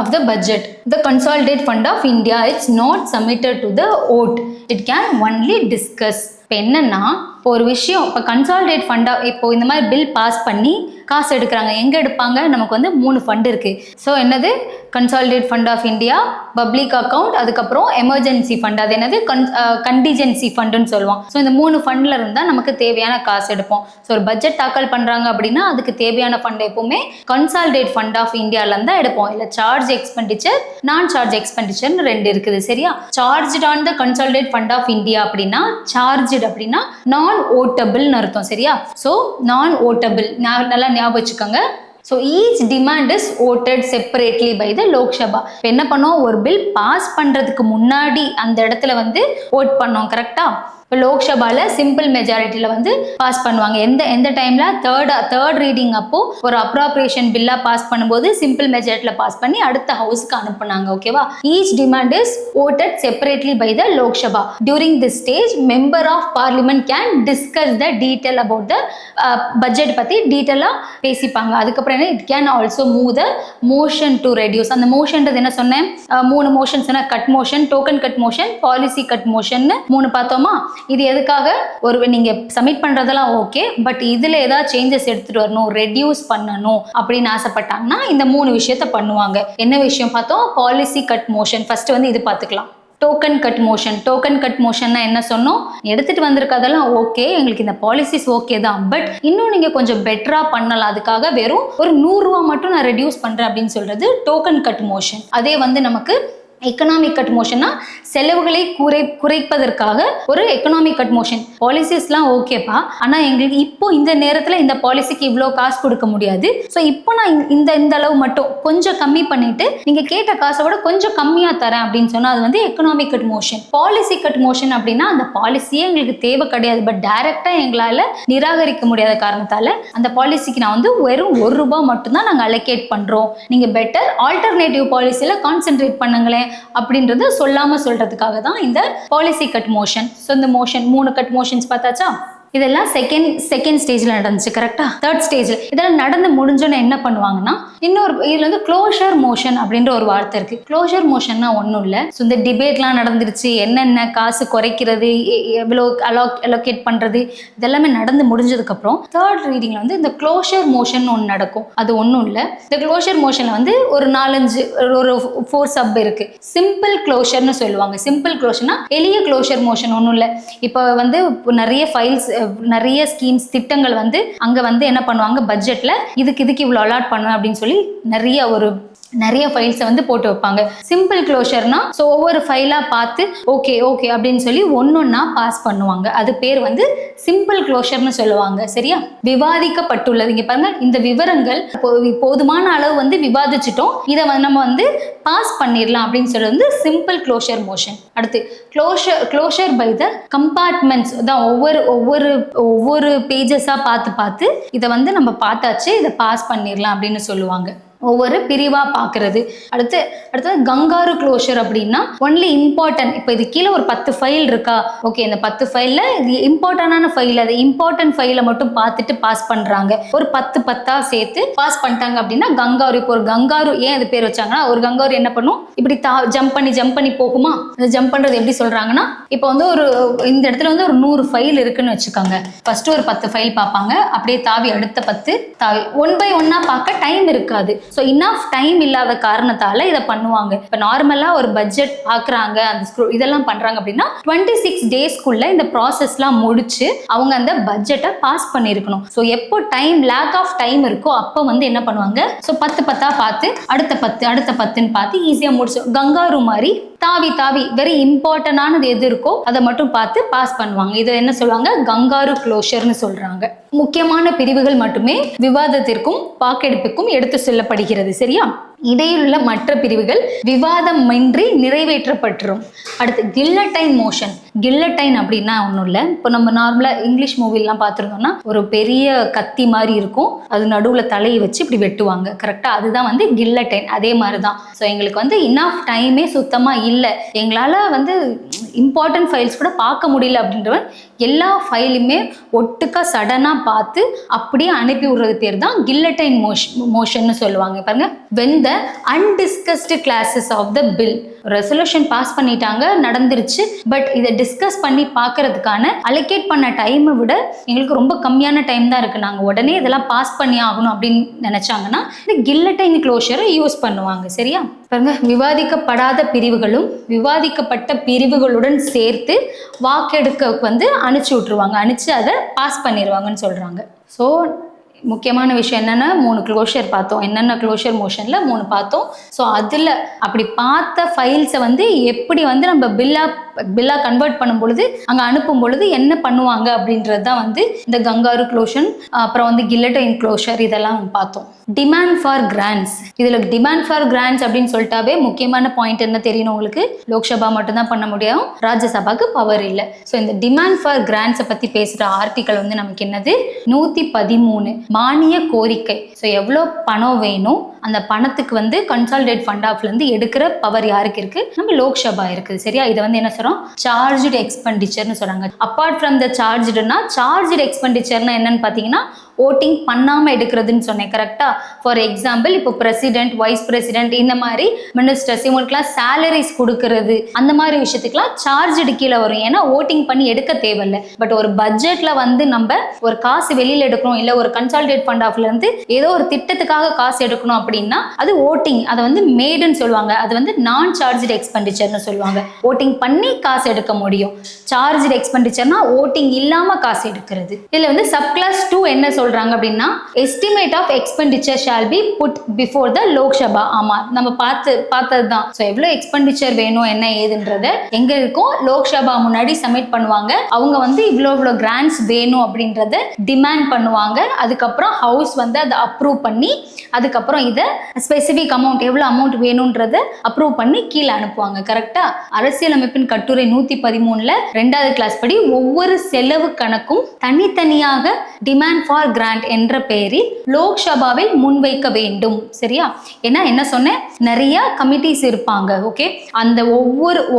of the budget. The Consolidated Fund of India, it's not submitted to the vote. It can only discuss. இப்போ என்னன்னா, இப்போ ஒரு விஷயம், இப்போ கன்சாலிடேட் ஃபண்டாக இப்போ இந்த மாதிரி பில் பாஸ் பண்ணி காசு எடுக்கிறாங்க. எங்கே எடுப்பாங்க, நமக்கு வந்து 3 ஃபண்ட் இருக்குது. ஸோ என்னது, consolidate fund of India, public account, அதுக்கப்புறம் எமர்ஜென்சி ஃபண்ட். அது என்னது, கண்டிஜென்சி ஃபண்டுன்னு சொல்லுவோம். ஸோ இந்த 3 ஃபண்டில் இருந்தால் நமக்கு தேவையான காசு எடுப்போம். ஸோ ஒரு பட்ஜெட் தாக்கல் பண்ணுறாங்க அப்படின்னா அதுக்கு தேவையான ஃபண்ட் எப்பவுமே கன்சாலிடேட் ஃபண்ட் ஆஃப் இந்தியாவிலேருந்து தான் எடுப்போம். இல்லை சார்ஜ் எக்ஸ்பெண்டிச்சர், நான் சார்ஜ் எக்ஸ்பெண்டிச்சர்னு 2 இருக்குது. சரியா? Charged on the consolidate fund of India அப்படின்னா, சார்ஜ்டு அப்படின்னா நான் ஓட்டபிள்னு அர்த்தம். சரியா? ஸோ நான் ஓட்டபிள் நல்லா ஞாபகம் வச்சுக்கோங்க. So each demand is voted separately by the Lok Sabha. இப்போ என்ன பண்ணோம், ஒரு பில் பாஸ் பண்ணுறதுக்கு முன்னாடி அந்த இடத்துல வந்து ஓட் பண்ணோம். கரெக்டாக? இப்போ லோக்சபாவில் சிம்பிள் மெஜாரிட்டியில் வந்து பாஸ் பண்ணுவாங்க. எந்த டைமில் தேர்ட் ரீடிங் அப்போது ஒரு அப்ராப்ரியேஷன் பில்லாக பாஸ் பண்ணும்போது சிம்பிள் மெஜாரிட்டியில் பாஸ் பண்ணி அடுத்த ஹவுஸ்க்கு அனுப்புனாங்க. ஓகேவா? Each demand is voted separately by the Lok Sabha. During this stage member of parliament can discuss the detail about the budget பற்றி டீட்டெயிலாக பேசிப்பாங்க. அதுக்கப்புறம் என்ன, it can also move the motion to reduce. அந்த மோஷன்றது என்ன சொன்னேன், 3 motions. Cut motion, token cut motion, policy cut motion 3 பார்த்தோமா. இது எதுக்காக, ஒரு நீங்க சப்மிட் பண்றதெல்லாம் ஓகே, பட் இதுல ஏதாவது சேஞ்சஸ் எடுத்துட்டு வரணும், ரெடியூஸ் பண்ணணும் அப்படின்னு ஆசைப்பட்டாங்கன்னா இந்த 3 விஷயத்த பண்ணுவாங்க. என்ன விஷயம் பார்த்தோம், பாலிசி கட் மோஷன். ஃபர்ஸ்ட் வந்து இது பார்த்துக்கலாம். Token cut motion. Token cut மோஷன்னா என்ன சொன்னோம், எடுத்துட்டு வந்திருக்கதெல்லாம் ஓகே, எங்களுக்கு இந்த பாலிசிஸ் ஓகே தான், பட் இன்னும் நீங்க கொஞ்சம் பெட்டரா பண்ணலாம், அதுக்காக வெறும் ஒரு 100 ரூபா மட்டும் நான் ரெடியூஸ் பண்றேன் அப்படின்னு சொல்றது டோக்கன் கட் மோஷன். அதே வந்து நமக்கு எக்கனாமிக் கட் மோஷன்னா செலவுகளை குறைப்பதற்காக ஒரு எக்கனாமிக் கட் மோஷன். பாலிசிஸ்லாம் ஓகேப்பா, ஆனால் எங்களுக்கு இப்போ இந்த நேரத்தில் இந்த பாலிசிக்கு இவ்வளோ காசு கொடுக்க முடியாது, ஸோ இப்போ நான் இந்த அளவு மட்டும் கொஞ்சம் கம்மி பண்ணிட்டு நீங்கள் கேட்ட காசை விட கொஞ்சம் கம்மியாக தரேன் அப்படின்னு சொன்னால் அது வந்து economic cut motion. Policy cut motion அப்படின்னா அந்த பாலிசியே எங்களுக்கு தேவை கிடையாது, பட் டைரெக்டாக எங்களால் நிராகரிக்க முடியாத காரணத்தால் அந்த பாலிசிக்கு நான் வந்து வெறும் 1 ரூபா மட்டும்தான் நாங்கள் அலோகேட் பண்ணுறோம், நீங்கள் பெட்டர் ஆல்டர்னேட்டிவ் பாலிசியில் கான்சென்ட்ரேட் பண்ணுங்களேன் அப்படின்றது சொல்லாம சொல்றதுக்காக தான் இந்த பாலிசி கட் மோஷன். ஸோ இந்த மோஷன் 3 கட் மோஷன்ஸ் பார்த்தாச்சா. இதெல்லாம் செகண்ட் ஸ்டேஜில் நடந்துச்சு. கரெக்டா? தேர்ட் ஸ்டேஜில் இதெல்லாம் நடந்து முடிஞ்சோன்னு என்ன பண்ணுவாங்கன்னா, இன்னொரு இதில் வந்து க்ளோஷர் மோஷன் அப்படின்ற ஒரு வார்த்தை இருக்கு. க்ளோஷர் மோஷன்னா ஒன்றும் இல்லை, ஸோ இந்த டிபேட்லாம் நடந்துருச்சு, என்னென்ன காசு குறைக்கிறது, எவ்வளோ அலோகேட் பண்ணுறது, இதெல்லாமே நடந்து முடிஞ்சதுக்கப்புறம் தேர்ட் ரீடிங்கில் வந்து இந்த க்ளோஷர் மோஷன் ஒன்று நடக்கும். அது ஒன்றும் இல்லை, இந்த க்ளோஷர் மோஷனில் வந்து ஒரு 4 சப் இருக்கு. சிம்பிள் க்ளோஷர்னு சொல்லுவாங்க. சிம்பிள் க்ளோஷர்னா எளிய க்ளோஷர் மோஷன் ஒன்றும் இல்லை. இப்போ வந்து நிறைய ஃபைல்ஸ் நிறைய ஸ்கீம்ஸ் திட்டங்கள் வந்து அங்க வந்து என்ன பண்ணுவாங்க, பட்ஜெட்ல இதுக்கு இவ்வளோ அலாட் பண்ணுவேன் அப்படின்னு சொல்லி நிறைய ஃபைல்ஸை வந்து போட்டு வைப்பாங்க. சிம்பிள் க்ளோஷர்னா ஸோ ஒவ்வொரு ஃபைலாக பார்த்து ஓகே அப்படின்னு சொல்லி ஒன்னொன்னா பாஸ் பண்ணுவாங்க. அது பேர் வந்து சிம்பிள் க்ளோஷர்னு சொல்லுவாங்க. சரியா? விவாதிக்கப்பட்டுள்ளது இங்க பாருங்க, இந்த விவரங்கள் போதுமான அளவு வந்து விவாதிச்சிட்டோம், இதை நம்ம வந்து பாஸ் பண்ணிடலாம் அப்படின்னு சொல்றது வந்து சிம்பிள் க்ளோஷர் மோஷன். அடுத்து க்ளோஷர் பை த கம்பார்ட்மெண்ட்ஸ் தான். ஒவ்வொரு பேஜஸா பார்த்து இதை வந்து நம்ம பார்த்தாச்சு, இதை பாஸ் பண்ணிடலாம் அப்படின்னு சொல்லுவாங்க. ஒவ்வொரு பிரிவா பார்க்கறது. அடுத்து கங்காரு க்ளோஷர் அப்படின்னா ஒன்லி இம்பார்ட்டன்ட். இப்போ இது கீழே ஒரு 10 ஃபைல் இருக்கா, ஓகே, இந்த 10 ஃபைல்ல இது இம்பார்ட்டன்டான ஃபைல், அது இம்பார்ட்டன்ட் ஃபைலை மட்டும் பார்த்துட்டு பாஸ் பண்றாங்க. ஒரு 10 சேர்த்து பாஸ் பண்ணிட்டாங்க அப்படின்னா கங்காரு. இப்போ ஒரு கங்காரு ஏன் அது பேர் வச்சாங்கன்னா, ஒரு கங்காரு என்ன பண்ணும், இப்படி ஜம்ப் பண்ணி போகுமா. அந்த ஜம்ப் பண்றது எப்படி சொல்றாங்கன்னா, இப்போ வந்து இந்த இடத்துல வந்து ஒரு 100 ஃபைல் இருக்குன்னு வச்சுக்கோங்க. ஃபர்ஸ்ட் ஒரு 10 ஃபைல் பார்ப்பாங்க, அப்படியே தாவி அடுத்த 10 தாவி 1 by 1 பார்க்க டைம் இருக்காது. ஸோ இனஃப் டைம் இல்லாத காரணத்தால இதை பண்ணுவாங்க. இப்போ நார்மலாக ஒரு பட்ஜெட் பார்க்குறாங்க, அந்த இதெல்லாம் பண்ணுறாங்க அப்படின்னா 26 டேஸ்க்குள்ள இந்த ப்ராசஸ்லாம் முடிச்சு அவங்க அந்த பட்ஜெட்டை பாஸ் பண்ணியிருக்கணும். ஸோ எப்போ லேக் ஆஃப் டைம் இருக்கோ அப்போ வந்து என்ன பண்ணுவாங்க, ஸோ 10 பார்த்து அடுத்த 10ன்னு பார்த்து ஈஸியாக முடிச்சு கங்காரு மாதிரி தாவி வெரி இம்பார்ட்டன்டானது எது இருக்கோ அதை மட்டும் பார்த்து பாஸ் பண்ணுவாங்க. இதை என்ன சொல்லுவாங்க, கங்காரு க்ளோஷர்னு சொல்றாங்க. முக்கியமான பிரிவுகள் மட்டுமே விவாதத்திற்கும் வாக்கெடுப்புக்கும் எடுத்து சொல்லப்படுகிறது. சரியா? இடையிலுள்ள மற்ற பிரிவுகள் விவாதமின்றி நிறைவேற்றப்பட்டுரும். அடுத்து கில்லட்டைன் மோஷன். கில்லட்டைன் அப்படின்னா ஒன்றும் இல்லை, இப்போ நம்ம நார்மலாக இங்கிலீஷ் மூவிலாம் பார்த்துருந்தோம்னா ஒரு பெரிய கத்தி மாதிரி இருக்கும், அது நடுவில் தலையை வச்சு இப்படி வெட்டுவாங்க. கரெக்டாக? அதுதான் வந்து கில்லட்டைன். அதே மாதிரி தான். ஸோ எங்களுக்கு வந்து இனஃப் டைமே சுத்தமாக இல்லை, எங்களால் வந்து இம்பார்ட்டன்ட் ஃபைல்ஸ் கூட பார்க்க முடியல அப்படின்றவன் எல்லா ஃபைலுமே ஒட்டுக்கா சடனாக பார்த்து அப்படியே அனுப்பி விடுறது பேர் தான் கில்லட்டைன் மோஷன்னு சொல்லுவாங்க. பாருங்க, when the undiscussed classes of the bill, resolution pass பண்ணிட்டாங்க, நடந்துருச்சு, பட் இதை டிஸ்கஸ் பண்ணி பார்க்கறதுக்கான அலோகேட் பண்ண டைமை விட எங்களுக்கு ரொம்ப கம்மியான டைம் தான் இருக்கு, நாங்கள் உடனே இதெல்லாம் பாஸ் பண்ணி ஆகணும் அப்படின்னு நினைச்சாங்கன்னா இந்த கில்லட்டைன் க்ளோஷரை யூஸ் பண்ணுவாங்க. சரியா? பாருங்க, விவாதிக்கப்படாத பிரிவுகளும் விவாதிக்கப்பட்ட பிரிவுகளுடன் சேர்த்து வாக்கெடுக்க வந்து அனுப்பிச்சு விட்டுருவாங்க, அனுப்பிச்சு அதை பாஸ் பண்ணிடுவாங்கன்னு சொல்றாங்க. ஸோ முக்கியமான விஷயம் என்னென்னா 3 க்ளோஷர் பார்த்தோம், என்னென்ன க்ளோஷர் மோஷனில் 3 பார்த்தோம். ஸோ அதில் அப்படி பார்த்த ஃபைல்ஸை வந்து எப்படி வந்து நம்ம பில்லாக கன்வெர்ட் பண்ணும் பொழுது அங்கே அனுப்பும் பொழுது என்ன பண்ணுவாங்க அப்படின்றது தான் வந்து இந்த கங்காரு க்ளோஷன், அப்புறம் வந்து கில்லட்டைன் க்ளோஷர், இதெல்லாம் பார்த்தோம். Demand for grants. இதில் டிமாண்ட் ஃபார் கிராண்ட்ஸ் அப்படின்னு சொல்லிட்டாவே முக்கியமான பாயிண்ட் என்ன தெரியணும் உங்களுக்கு, லோக்சபா மட்டும்தான் பண்ண முடியும், ராஜ்யசபாக்கு பவர் இல்லை. ஸோ இந்த டிமாண்ட் ஃபார் கிராண்ட்ஸை பற்றி பேசுகிற ஆர்டிக்கல் வந்து நமக்கு என்னது, 113 மானிய கோரிக்கை. ஸோ எவ்வளோ பணம் வேணும், அந்த பணத்துக்கு வந்து கன்சாலிடேட் ஃபண்ட் ஆஃப்லேருந்து எடுக்கிற பவர் யாருக்கு இருக்கு, நம்ம லோக்சபா இருக்குது. சரியா? இதை வந்து என்ன சொல்கிறோம், சார்ஜ்டு எக்ஸ்பெண்டிச்சர்னு சொல்கிறாங்க. அப்பார்ட் ஃப்ரம் த சார்ஜ்டுனா, சார்ஜ்டு எக்ஸ்பெண்டிச்சர்னா என்னன்னு பார்த்தீங்கன்னா ஓட்டிங் பண்ணாமல் எடுக்கிறதுன்னு சொன்னேன். கரெக்டாக? ஃபார் எக்ஸாம்பிள், இப்போ பிரசிடென்ட், வைஸ் பிரசிடென்ட், இந்த மாதிரி மினிஸ்டர்ஸ் இவங்களுக்குலாம் சேலரிஸ் கொடுக்கறது, அந்த மாதிரி விஷயத்துக்குலாம் சார்ஜ்டு கீழே வரும். ஏன்னா ஓட்டிங் பண்ணி எடுக்க தேவையில்லை. பட் ஒரு பட்ஜெட்டில் வந்து நம்ம ஒரு காசு வெளியில் எடுக்கணும், இல்லை ஒரு கன்சாலிடேட் ஃபண்ட் ஆஃப்லேருந்து ஏதோ ஒரு திட்டத்துக்காக காசு எடுக்கணும் அப்படின்னா அது ஓட்டிங், அதை வந்து மேடுன்னு சொல்லுவாங்க. அது வந்து நான் சார்ஜ்டு எக்ஸ்பெண்டிச்சர்னு சொல்லுவாங்க. ஓட்டிங் பண்ணி காசு எடுக்க முடியும். சார்ஜ்டு எக்ஸ்பெண்டிச்சர்னா ஓட்டிங் இல்லாமல் காசு எடுக்கிறது. இதில் வந்து சப்கிளாஸ் 2 என்ன சொல்றாங்க அப்படின்னா, estimate of expenditure shall be put before the Lok Sabha. ஆமா, நம்ம பார்த்தது தான். ஸோ எவ்வளோ எக்ஸ்பெண்டிச்சர் வேணும் என்ன ஏதுன்றத எங்க இருக்கும், லோக்சபா முன்னாடி சப்மிட் பண்ணுவாங்க. அவங்க வந்து இவ்வளோ கிராண்ட்ஸ் வேணும் அப்படின்றத டிமாண்ட் பண்ணுவாங்க. அதுக்கப்புறம் ஹவுஸ் வந்து அதை அப்ரூவ் பண்ணி அதுக்கப்புறம் இதை ஸ்பெசிஃபிக் அமௌண்ட் எவ்வளோ அமௌண்ட் வேணும்ன்றத அப்ரூவ் பண்ணி கீழே அனுப்புவாங்க. கரெக்டா? அரசியலமைப்பின் கட்டுரை 113ல 2வது கிளாஸ் படி ஒவ்வொரு செலவு கணக்கும் தனித்தனியாக டிமாண்ட் ஃபார் கிராண்ட் என்ற பெயரில் லோக்சபாவில் முன்வைக்க வேண்டும். சரியா? ஏன்னா என்ன சொன்னேன், நிறைய கமிட்டிஸ் இருப்பாங்க. ஓகே, அந்த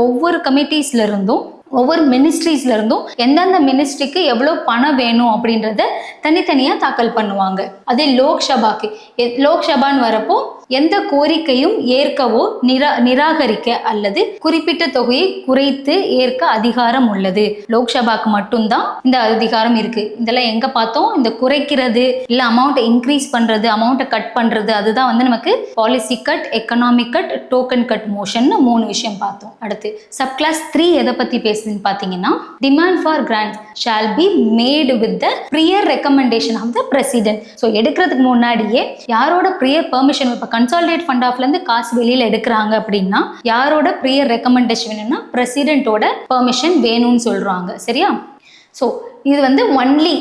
ஒவ்வொரு கமிட்டிஸ்ல இருந்தும் ஒவ்வொரு மினிஸ்ட்ரிஸ்ல இருந்தும் எந்தெந்த மினிஸ்ட்ரிக்கு எவ்வளோ பணம் வேணும் அப்படின்றத தனித்தனியாக தாக்கல் பண்ணுவாங்க. அதே லோக்சபான்னு வரப்போ எந்த கோரிக்கையும் ஏற்கவோ நிராகரிக்க அல்லது குறிப்பிட்ட தொகையை குறைத்து ஏற்க அதிகாரம் உள்ளது. லோக்சபாக்கு மட்டும்தான் இந்த அதிகாரம் இருக்கு. இதெல்லாம் எங்க பார்த்தோம்? இந்த குறைக்கிறது இல்ல அமௌண்ட் இன்க்ரீஸ் பண்றது, அமௌண்ட்டை கட் பண்றது, அதுதான் வந்து நமக்கு policy cut, economic cut, token cut motion 3 விஷயம் பார்த்தோம். அடுத்து சப் கிளாஸ் 3 எதை பத்தி பேசுதுன்னு பாத்தீங்கன்னா, demand for grants shall be made with the prior recommendation of the president. So எடுக்கிறதுக்கு முன்னாடியே யாரோட ப்ரியர் பெர்மிஷன், இப்போ கன்சாலிடேட் ஃபண்ட் ஆஃப்ல இருந்து காசு வெளியில எடுக்கிறாங்க அப்படின்னா யாரோட ப்ரியர் ரெக்கமெண்டேஷன் வேணும்னா பிரசிடென்ட்டோட பெர்மிஷன் வேணும்னு சொல்றாங்க. சரியா? ஸோ இது வந்து only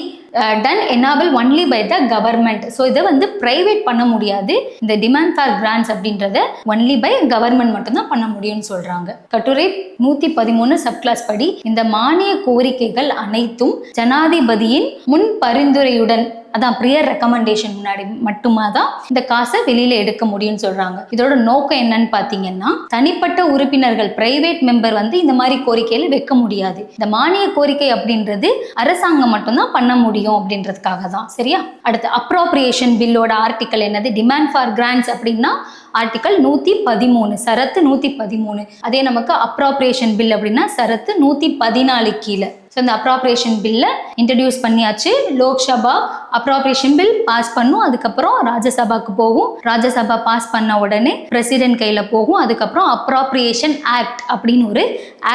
done enable only by the government. So இதை வந்து பிரைவேட் பண்ண முடியாது. இந்த டிமாண்ட் ஃபார் கிராண்ட்ஸ் அப்படின்றத ஒன்லி பை கவர்மெண்ட் மட்டும்தான் பண்ண முடியும்னு சொல்றாங்க. கட்டுரை 113 சப் கிளாஸ் படி இந்த மானிய கோரிக்கைகள் அனைத்தும் ஜனாதிபதியின் முன் பரிந்துரையுடன், அதான் ப்ரியர் ரெக்கமெண்டேஷன் முன்னாடி மட்டுமா தான் இந்த காசை வெளியில எடுக்க முடியும்னு சொல்றாங்க. இதோட நோக்கம் என்னன்னு பாத்தீங்கன்னா, தனிப்பட்ட உறுப்பினர்கள் பிரைவேட் மெம்பர் வந்து இந்த மாதிரி கோரிக்கையில வைக்க முடியாது. இந்த மானிய கோரிக்கை அப்படின்றது அரசாங்கம் மட்டும்தான் பண்ண முடியும் அப்படின்றதுக்காக தான். சரியா? அடுத்து அப்ரோப்ரியேஷன் பில்லோட ஆர்டிக்கல் என்னது? டிமாண்ட் ஃபார் கிராண்ட்ஸ் அப்படின்னா ஆர்டிக்கல் 113 சரத்து 113. அதே நமக்கு அப்ரோப்ரியேஷன் பில் அப்படின்னா சரத்து 114 கீழே. ஸோ இந்த அப்ராப்ரியேஷன் பில்லை இன்ட்ரடியூஸ் பண்ணியாச்சு. லோக்சபா அப்ராப்ரியேஷன் பில் பாஸ் பண்ணும், அதுக்கப்புறம் ராஜ்யசபாக்கு போகும். ராஜ்யசபா பாஸ் பண்ண உடனே பிரசிடென்ட் கையில போகும். அதுக்கப்புறம் அப்ராப்ரியேஷன் ஆக்ட் அப்படின்னு ஒரு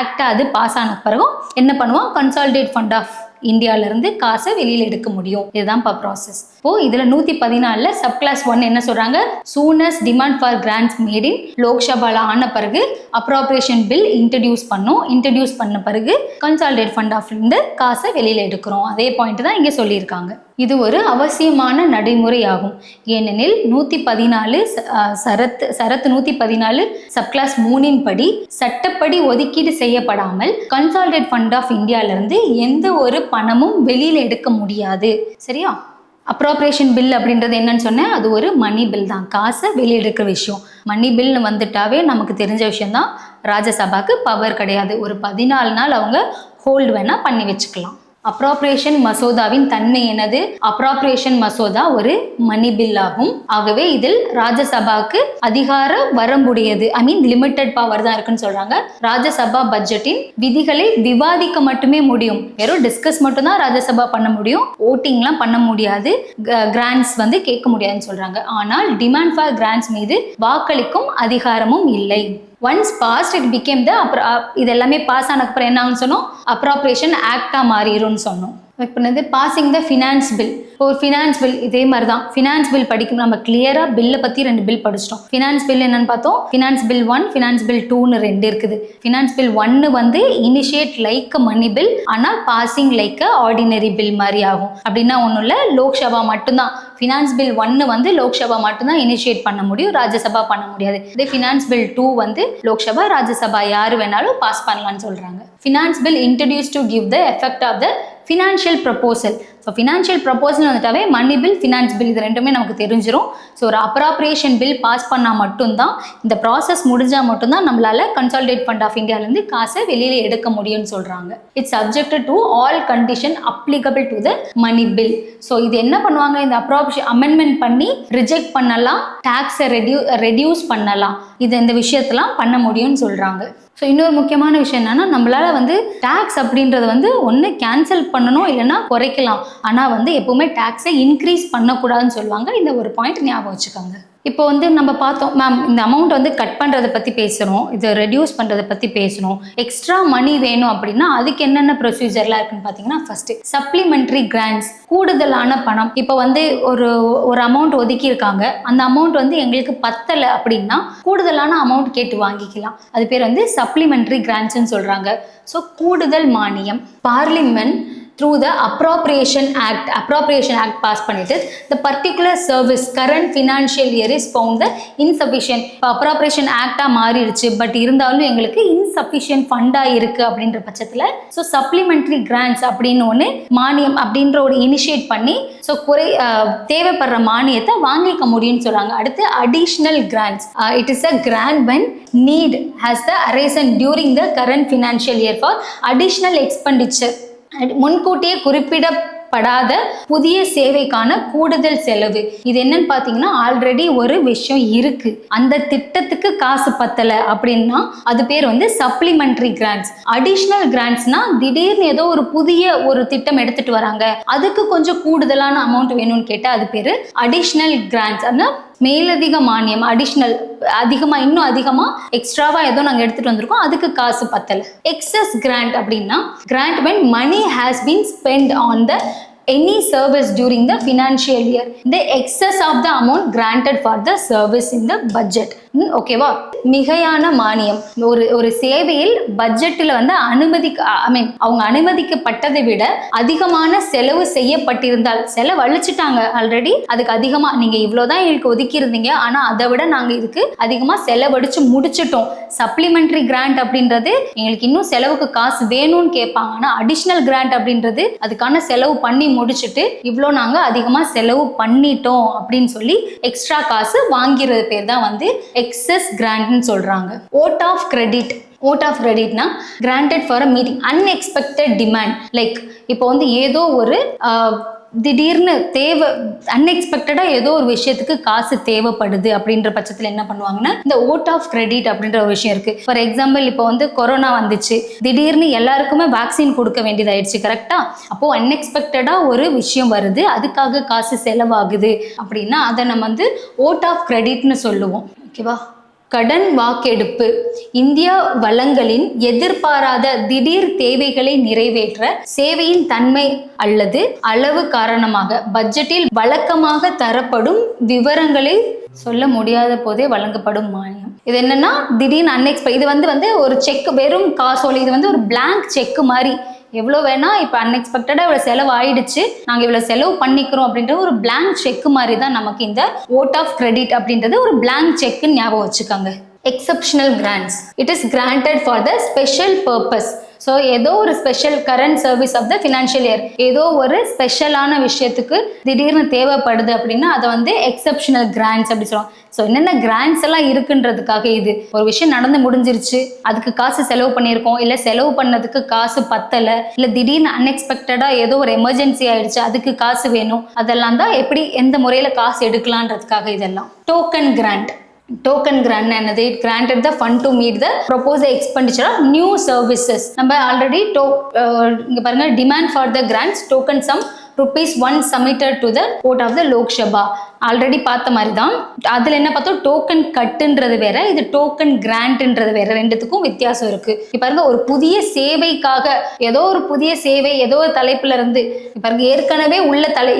ஆக்டா அது பாஸ் ஆன பிறகு என்ன பண்ணுவோம்? கன்சாலிடேட் ஃபண்ட் ஆஃப் இந்தியால இருந்து காசை வெளியில எடுக்க முடியும். இதுதான் ப்ராசஸ். இப்போ இதுல 114 சப் கிளாஸ் 1 என்ன சொல்றாங்க? Soon as demand for grants made in லோக்சபால ஆன பிறகு அப்ராப்ரியேஷன் பில் இன்ட்ரடியூஸ் பண்ண பிறகு கன்சாலிடேட் ஃபண்ட் ஆஃப் இருந்து காசை வெளியில எடுக்கிறோம். அதே பாயிண்ட் தான் இங்க சொல்லியிருக்காங்க. இது ஒரு அவசியமான நடைமுறை ஆகும். ஏனெனில் 114 சரத்து 114 சப் கிளாஸ் 3 படி சட்டப்படி ஒதுக்கீடு செய்யப்படாமல் கன்சாலிடேட் ஃபண்ட் ஆஃப் இந்தியால இருந்து எந்த ஒரு பணமும் வெளியில எடுக்க முடியாது. சரியா? அப்ராப்ரியேஷன் பில் அப்படின்றது என்னன்னு சொன்னேன், அது ஒரு மணி பில் தான், காசை வெளியெடுக்கிற விஷயம். மணி பில்னு வந்துட்டாவே நமக்கு தெரிஞ்ச விஷயம் தான், ராஜ்யசபாக்கு பவர் கிடையாது. ஒரு 14 நாள் அவங்க ஹோல்டு வேணா பண்ணி வச்சுக்கலாம். அப்ராப்ரியேஷன் மசோதாவின் தன்மை என்னது? அப்ராப்ரியேஷன் மசோதா ஒரு மணி பில் ஆகும். ஆகவே இதில் ராஜ்யசபாக்கு அதிகார வரம்புடையது, லிமிட்டட் பவர் தான் இருக்குன்னு சொல்றாங்க. ராஜ்யசபா பட்ஜெட்டின் விதிகளை விவாதிக்க மட்டுமே முடியும். வெறும் டிஸ்கஸ் மட்டும் தான் ராஜ்யசபா பண்ண முடியும், ஓட்டிங்லாம் பண்ண முடியாது, கிராண்ட்ஸ் வந்து கேட்க முடியாதுன்னு சொல்றாங்க. ஆனால் டிமாண்ட் ஃபார் கிராண்ட்ஸ் மீது வாக்களிக்கும் அதிகாரமும் இல்லை. Once passed it become the இது எல்லாமே பாஸ் ஆனதுக்கப்புறம் என்ன ஆகும்னு சொன்னோம்? அப்ராப்ரியேஷன் ஆக்டா மாறிடும்னு சொன்னோம். இப்போ பாசிங் த ஃபினான்ஸ் பில். ஒரு ஃபினான்ஸ் பில் இதே மாதிரி தான். ஃபினான்ஸ் பில் படிக்கும் நம்ம கிளியராக பில்லை பற்றி 2 பில் படிச்சிட்டோம். ஃபினான்ஸ் பில் என்னன்னு பார்த்தோம்? ஃபினான்ஸ் பில் 1, ஃபினான்ஸ் பில் 2ன்னு 2 இருக்குது. ஃபினான்ஸ் பில் 1 வந்து இனிஷியேட் லைக் மணி பில், ஆனால் பாசிங் லைக் ஆர்டினரி பில் மாதிரி ஆகும். அப்படின்னா ஒன்றும் இல்லை, லோக்சபா மட்டும்தான். ஃபினான்ஸ் பில் 1 வந்து லோக்சபா மட்டும்தான் இனிஷியேட் பண்ண முடியும், ராஜ்யசபா பண்ண முடியாது. இதே ஃபினான்ஸ் பில் 2 வந்து லோக்சபா ராஜ்யசபா யார் வேணாலும் பாஸ் பண்ணலாம்னு சொல்கிறாங்க. Finance bill introduced to give the effect of the financial proposal. So financial proposal வந்துட்டாவே மணி பில், ஃபினான்ஸ் பில் இது ரெண்டுமே நமக்கு தெரிஞ்சிடும். ஸோ ஒரு அப்ராப்ரியேஷன் பில் பாஸ் பண்ணால் மட்டும்தான், இந்த ப்ராசஸ் முடிஞ்சால் மட்டும்தான் நம்மளால கன்சாலிடேட் ஃபண்ட் ஆஃப் இந்தியாவிலேருந்து காசை வெளியில் எடுக்க முடியும்னு சொல்கிறாங்க. It's subjected to all condition applicable to the money bill. So இது என்ன பண்ணுவாங்க? இந்த அமெண்ட்மெண்ட் பண்ணி ரிஜெக்ட் பண்ணலாம், டாக்ஸை ரெடியூஸ் பண்ணலாம், இந்த விஷயத்தெல்லாம் பண்ண முடியும்னு சொல்கிறாங்க. ஸோ இன்னொரு முக்கியமான விஷயம் என்னன்னா, நம்மளால வந்து டாக்ஸ் அப்படின்றது வந்து ஒன்று கேன்சல் பண்ணணும், இல்லைன்னா குறைக்கலாம். ஆனால் வந்து எப்பவுமே டாக்ஸை இன்க்ரீஸ் பண்ணக்கூடாதுன்னு சொல்லுவாங்க. இந்த ஒரு பாயிண்ட் ஞாபகம் வச்சுக்கோங்க. இப்போ வந்து நம்ம பார்த்தோம் மேம், இந்த அமௌண்ட் வந்து கட் பண்ணுறதை பற்றி பேசுகிறோம், இதை ரெடியூஸ் பண்ணுறதை பற்றி பேசணும். எக்ஸ்ட்ரா மணி வேணும் அப்படின்னா அதுக்கு என்னென்ன ப்ரொசீஜர்லாம் இருக்குன்னு பார்த்தீங்கன்னா, ஃபர்ஸ்ட் சப்ளிமெண்ட்ரி கிராண்ட்ஸ், கூடுதலான பணம். இப்போ வந்து ஒரு அமௌண்ட் ஒதுக்கி இருக்காங்க, அந்த அமௌண்ட் வந்து எங்களுக்கு பத்தலை அப்படின்னா கூடுதலான அமௌண்ட் கேட்டு வாங்கிக்கலாம். அது பேர் வந்து சப்ளிமெண்ட்ரி கிராண்ட்ஸ்ன்னு சொல்கிறாங்க. ஸோ கூடுதல் மானியம். Parliament through the Appropriation Act pass பண்ணிட்டு the particular service current financial year is found the insufficient. Appropriation Act மாறிடுச்சு, பட் இருந்தாலும் எங்களுக்கு insufficient ஃபண்டா இருக்கு அப்படின்ற பட்சத்தில் ஸோ சப்ளிமெண்ட்ரி கிராண்ட்ஸ் அப்படின்னு ஒன்று மானியம் அப்படின்ற ஒரு இனிஷியேட் பண்ணி ஸோ தேவைப்படுற மானியத்தை வாங்கிக்க முடியும்னு சொல்றாங்க. அடுத்து additional grants. It is a grant when need has the arisen during the current financial year for additional expenditure. முன்கூட்டியே குறிப்பிடப்பட்ட படாத புதிய சேவைக்கான கூடுதல் செலவு. இது என்னன்னு பாத்தீங்கன்னா ஆல்ரெடி ஒரு விஷயம் இருக்கு, அந்த திட்டத்துக்கு காசு பத்தல அப்படின்னா அது பேர் வந்து சப்ளிமெண்டரி கிராண்ட்ஸ். அடிஷனல் கிராண்ட்ஸ்னா திடீர்னு ஏதோ ஒரு புதிய ஒரு திட்டம் எடுத்துட்டு வராங்க, அதுக்கு கொஞ்சம் கூடுதலான அமௌண்ட் வேணும்னு கேட்டா அது பேரு அடிஷனல் கிராண்ட்ஸ். ஆனா மேலதிக மானியம், அடிஷனல் அதிகமா இன்னும் அதிகமா எக்ஸ்ட்ராவா ஏதோ நாங்க எடுத்துட்டு வந்திருக்கோம், அதுக்கு காசு பத்தல. எக்ஸஸ் கிராண்ட் அப்படின்னா grand when money has been spent on the any service during the financial year, the excess of the amount granted for the service in the budget. ஓகேவா? மிகையான மானியம் ஒரு சேவையில் பட்ஜெட்டில் வந்து அவங்க அனுமதிக்கப்பட்டதை விட அதிகமான செலவு செய்யப்பட்டிருந்தால், செலவு அழிச்சிட்டாங்க ஆல்ரெடி, அதுக்கு அதிகமா நீங்க இவ்வளவுதான் எங்களுக்கு ஒதுக்கி இருந்தீங்க, ஆனா அதை விட நாங்க இதுக்கு அதிகமா செலவடிச்சு முடிச்சிட்டோம், சப்ளிமெண்டரி கிராண்ட் அப்படின்றது எங்களுக்கு இன்னும் செலவுக்கு காசு வேணும்னு கேட்பாங்க. ஆனா அடிஷனல் கிராண்ட் அப்படின்றது அதுக்கான செலவு பண்ணி முடிச்சுட்டு இவ்வளோ நாங்க அதிகமா செலவு பண்ணிட்டோம் அப்படின்னு சொல்லி எக்ஸ்ட்ரா காசு வாங்கிறது பேர் தான் வந்து எக்ஸஸ் கிராண்ட்னு சொல்றாங்க. Vote of credit. Vote of கிரெடிட்னா granted for a meeting unexpected demand. Like இப்போ வந்து ஏதோ ஒரு திடீர்னு அன்எக்ஸ்பெக்டடா ஏதோ ஒரு விஷயத்துக்கு காசு தேவைப்படுது அப்படின்ற பட்சத்தில் என்ன பண்ணுவாங்கன்னா இந்த ஓட் ஆஃப் கிரெடிட் அப்படின்ற ஒரு விஷயம் இருக்கு. ஃபார் எக்ஸாம்பிள் இப்போ வந்து கொரோனா வந்துச்சு, திடீர்னு எல்லாருக்குமே வேக்சின் கொடுக்க வேண்டியதாயிடுச்சு, கரெக்டா? அப்போ அன்எக்ஸ்பெக்டடா ஒரு விஷயம் வருது, அதுக்காக காசு செலவாகுது அப்படின்னா அதை நம்ம வந்து ஓட் ஆஃப் கிரெடிட்னு சொல்லுவோம். ஓகேவா? கடன் வாக்கெடுப்பு. இந்தியா வளங்களின் எதிர்பாராத திடீர் தேவைகளை நிறைவேற்ற சேவையின் தன்மை அல்லது அளவு காரணமாக பட்ஜெட்டில் வழக்கமாக தரப்படும் விவரங்களை சொல்ல முடியாத போதே வழங்கப்படும் மானியம். இது என்னன்னா திடீர்னு இது வந்து ஒரு செக், வெறும் காசோலை, இது வந்து ஒரு பிளாங்க் செக் மாதிரி. எவ்வளோ வேணா இப்போ அன்எக்ஸ்பெக்டடாக இவ்வளோ செலவு ஆயிடுச்சு, நாங்கள் இவ்வளோ செலவு பண்ணிக்கிறோம் அப்படின்ற ஒரு பிளாங்க் செக் மாதிரி தான் நமக்கு இந்த ஓட் ஆஃப் கிரெடிட் அப்படின்றது ஒரு பிளாங்க் செக்குன்னு ஞாபகம் வச்சுக்கோங்க. Exceptional grants. It is granted for the special purpose. So ஏதோ ஒரு special current service of the financial year, ஏதோ ஒரு ஸ்பெஷலான விஷயத்துக்கு திடீர்னு தேவைப்படுது அப்படின்னா அதை வந்து எக்ஸப்ஷனல் கிராண்ட்ஸ் அப்படி சொல்லுவாங்க. ஸோ என்னென்ன கிராண்ட்ஸ் எல்லாம் இருக்குன்றதுக்காக, இது ஒரு விஷயம் நடந்து முடிஞ்சிருச்சு, அதுக்கு காசு செலவு பண்ணியிருக்கோம், இல்லை செலவு பண்ணதுக்கு காசு பத்தலை, இல்லை திடீர்னு அன்எக்ஸ்பெக்டடாக ஏதோ ஒரு எமர்ஜென்சி ஆயிடுச்சு, அதுக்கு காசு வேணும், அதெல்லாம் தான் எப்படி எந்த முறையில் காசு எடுக்கலான்றதுக்காக இதெல்லாம். Token grant. டோக்கன் கிராண்ட் என்னது? It granted the fund to meet the proposed expenditure of new services. நம்ம ஆல்ரெடி இங்க பாருங்க, demand for the grants token sum ₹1 submitted to the court of the Lok Sabha. Already பார்த்த மாதிரி தான். அதில் என்ன பார்த்தோம், டோக்கன் கட்டுன்றது வேற, இது டோக்கன் கிராண்ட்ன்றது வேற, ரெண்டுத்துக்கும் வித்தியாசம் இருக்கு. இப்போ பாருங்க, ஒரு புதிய சேவைக்காக ஏதோ ஒரு புதிய சேவை ஏதோ ஒரு தலைப்புல இருந்து பாருங்க,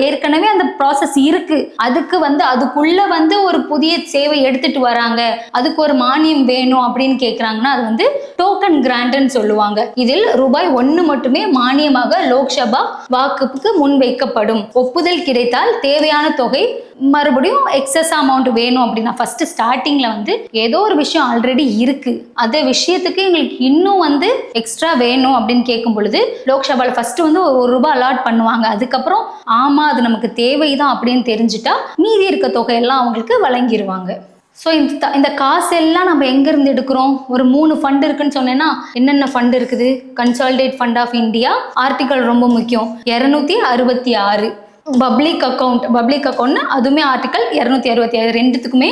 ஏற்கனவே அந்த ப்ராசஸ் இருக்கு, அதுக்கு வந்து அதுக்குள்ள வந்து ஒரு புதிய சேவை எடுத்துட்டு வராங்க, அதுக்கு ஒரு மானியம் வேணும் அப்படின்னு கேட்குறாங்கன்னா அது வந்து டோக்கன் கிராண்ட்னு சொல்லுவாங்க. இதில் ₹1 மட்டுமே மானியமாக லோக்சபா வாக்குக்கு முன்வைக்கப்படும். ஒப்புதல் கிடைத்தால் தேவையான தொகை மறுபடியும் எக்ஸஸ் அமௌண்ட் வேணும் அப்படின்னா, ஃபர்ஸ்ட் ஸ்டார்டிங்ல வந்து ஏதோ ஒரு விஷயம் ஆல்ரெடி இருக்கு, அந்த விஷயத்துக்கு எங்களுக்கு இன்னும் வந்து எக்ஸ்ட்ரா வேணும் அப்படின்னு கேட்கும் பொழுது லோக்சபால ஃபர்ஸ்ட் வந்து ₹1 அலாட் பண்ணுவாங்க. அதுக்கப்புறம் ஆமா அது நமக்கு தேவைதான் அப்படின்னு தெரிஞ்சுட்டா மீதி இருக்க தொகையெல்லாம் அவங்களுக்கு வழங்கிடுவாங்க. ஸோ இந்த காசு எல்லாம் நம்ம எங்கேருந்து எடுக்கிறோம்? ஒரு 3 ஃபண்ட் இருக்குன்னு சொன்னேன்னா, என்னென்ன ஃபண்ட் இருக்குது? Consolidate fund of India, article ரொம்ப முக்கியம் 266. பப்ளிக் அக்கௌண்ட் அதுவுமே ஆர்டிகல் 266, ரெண்டுத்துக்குமே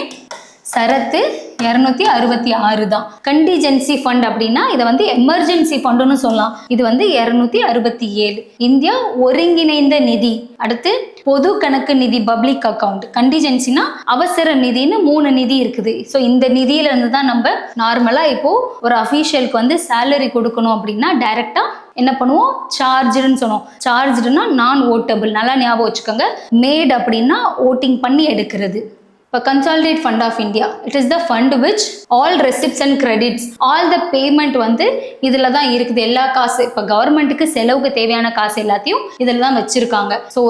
சரத்து 266 தான். கண்டிஜென்சி ஃபண்ட் அப்படின்னா இதை வந்து எமர்ஜென்சி ஃபண்டுன்னு சொல்லலாம், இது வந்து 267. இந்தியா ஒருங்கிணைந்த நிதி. அடுத்து பொது கணக்கு நிதி, பப்ளிக் அக்கௌண்ட். கண்டிஜென்சினா அவசர நிதின்னு 3 நிதி இருக்குது. ஸோ இந்த நிதியில இருந்து தான் நம்ம நார்மலா இப்போ ஒரு அஃபீஷியலுக்கு வந்து சேலரி கொடுக்கணும் அப்படின்னா டைரக்டா என்ன பண்ணுவோம், சார்ஜ்டுன்னு சொன்னோம். சார்ஜ்டுனா நான் ஓட்டபிள், நல்லா ஞாபகம் வச்சுக்கோங்க. மேட் அப்படின்னா ஓட்டிங் பண்ணி எடுக்கிறது. இப்போ consolidate fund of India, it is the fund which all receipts and credits, all the payment வந்து இதில் தான் இருக்குது. எல்லா காசு, இப்போ கவர்மெண்ட்டுக்கு செலவுக்கு தேவையான காசு எல்லாத்தையும் இதில் தான் வச்சுருக்காங்க. ஸோ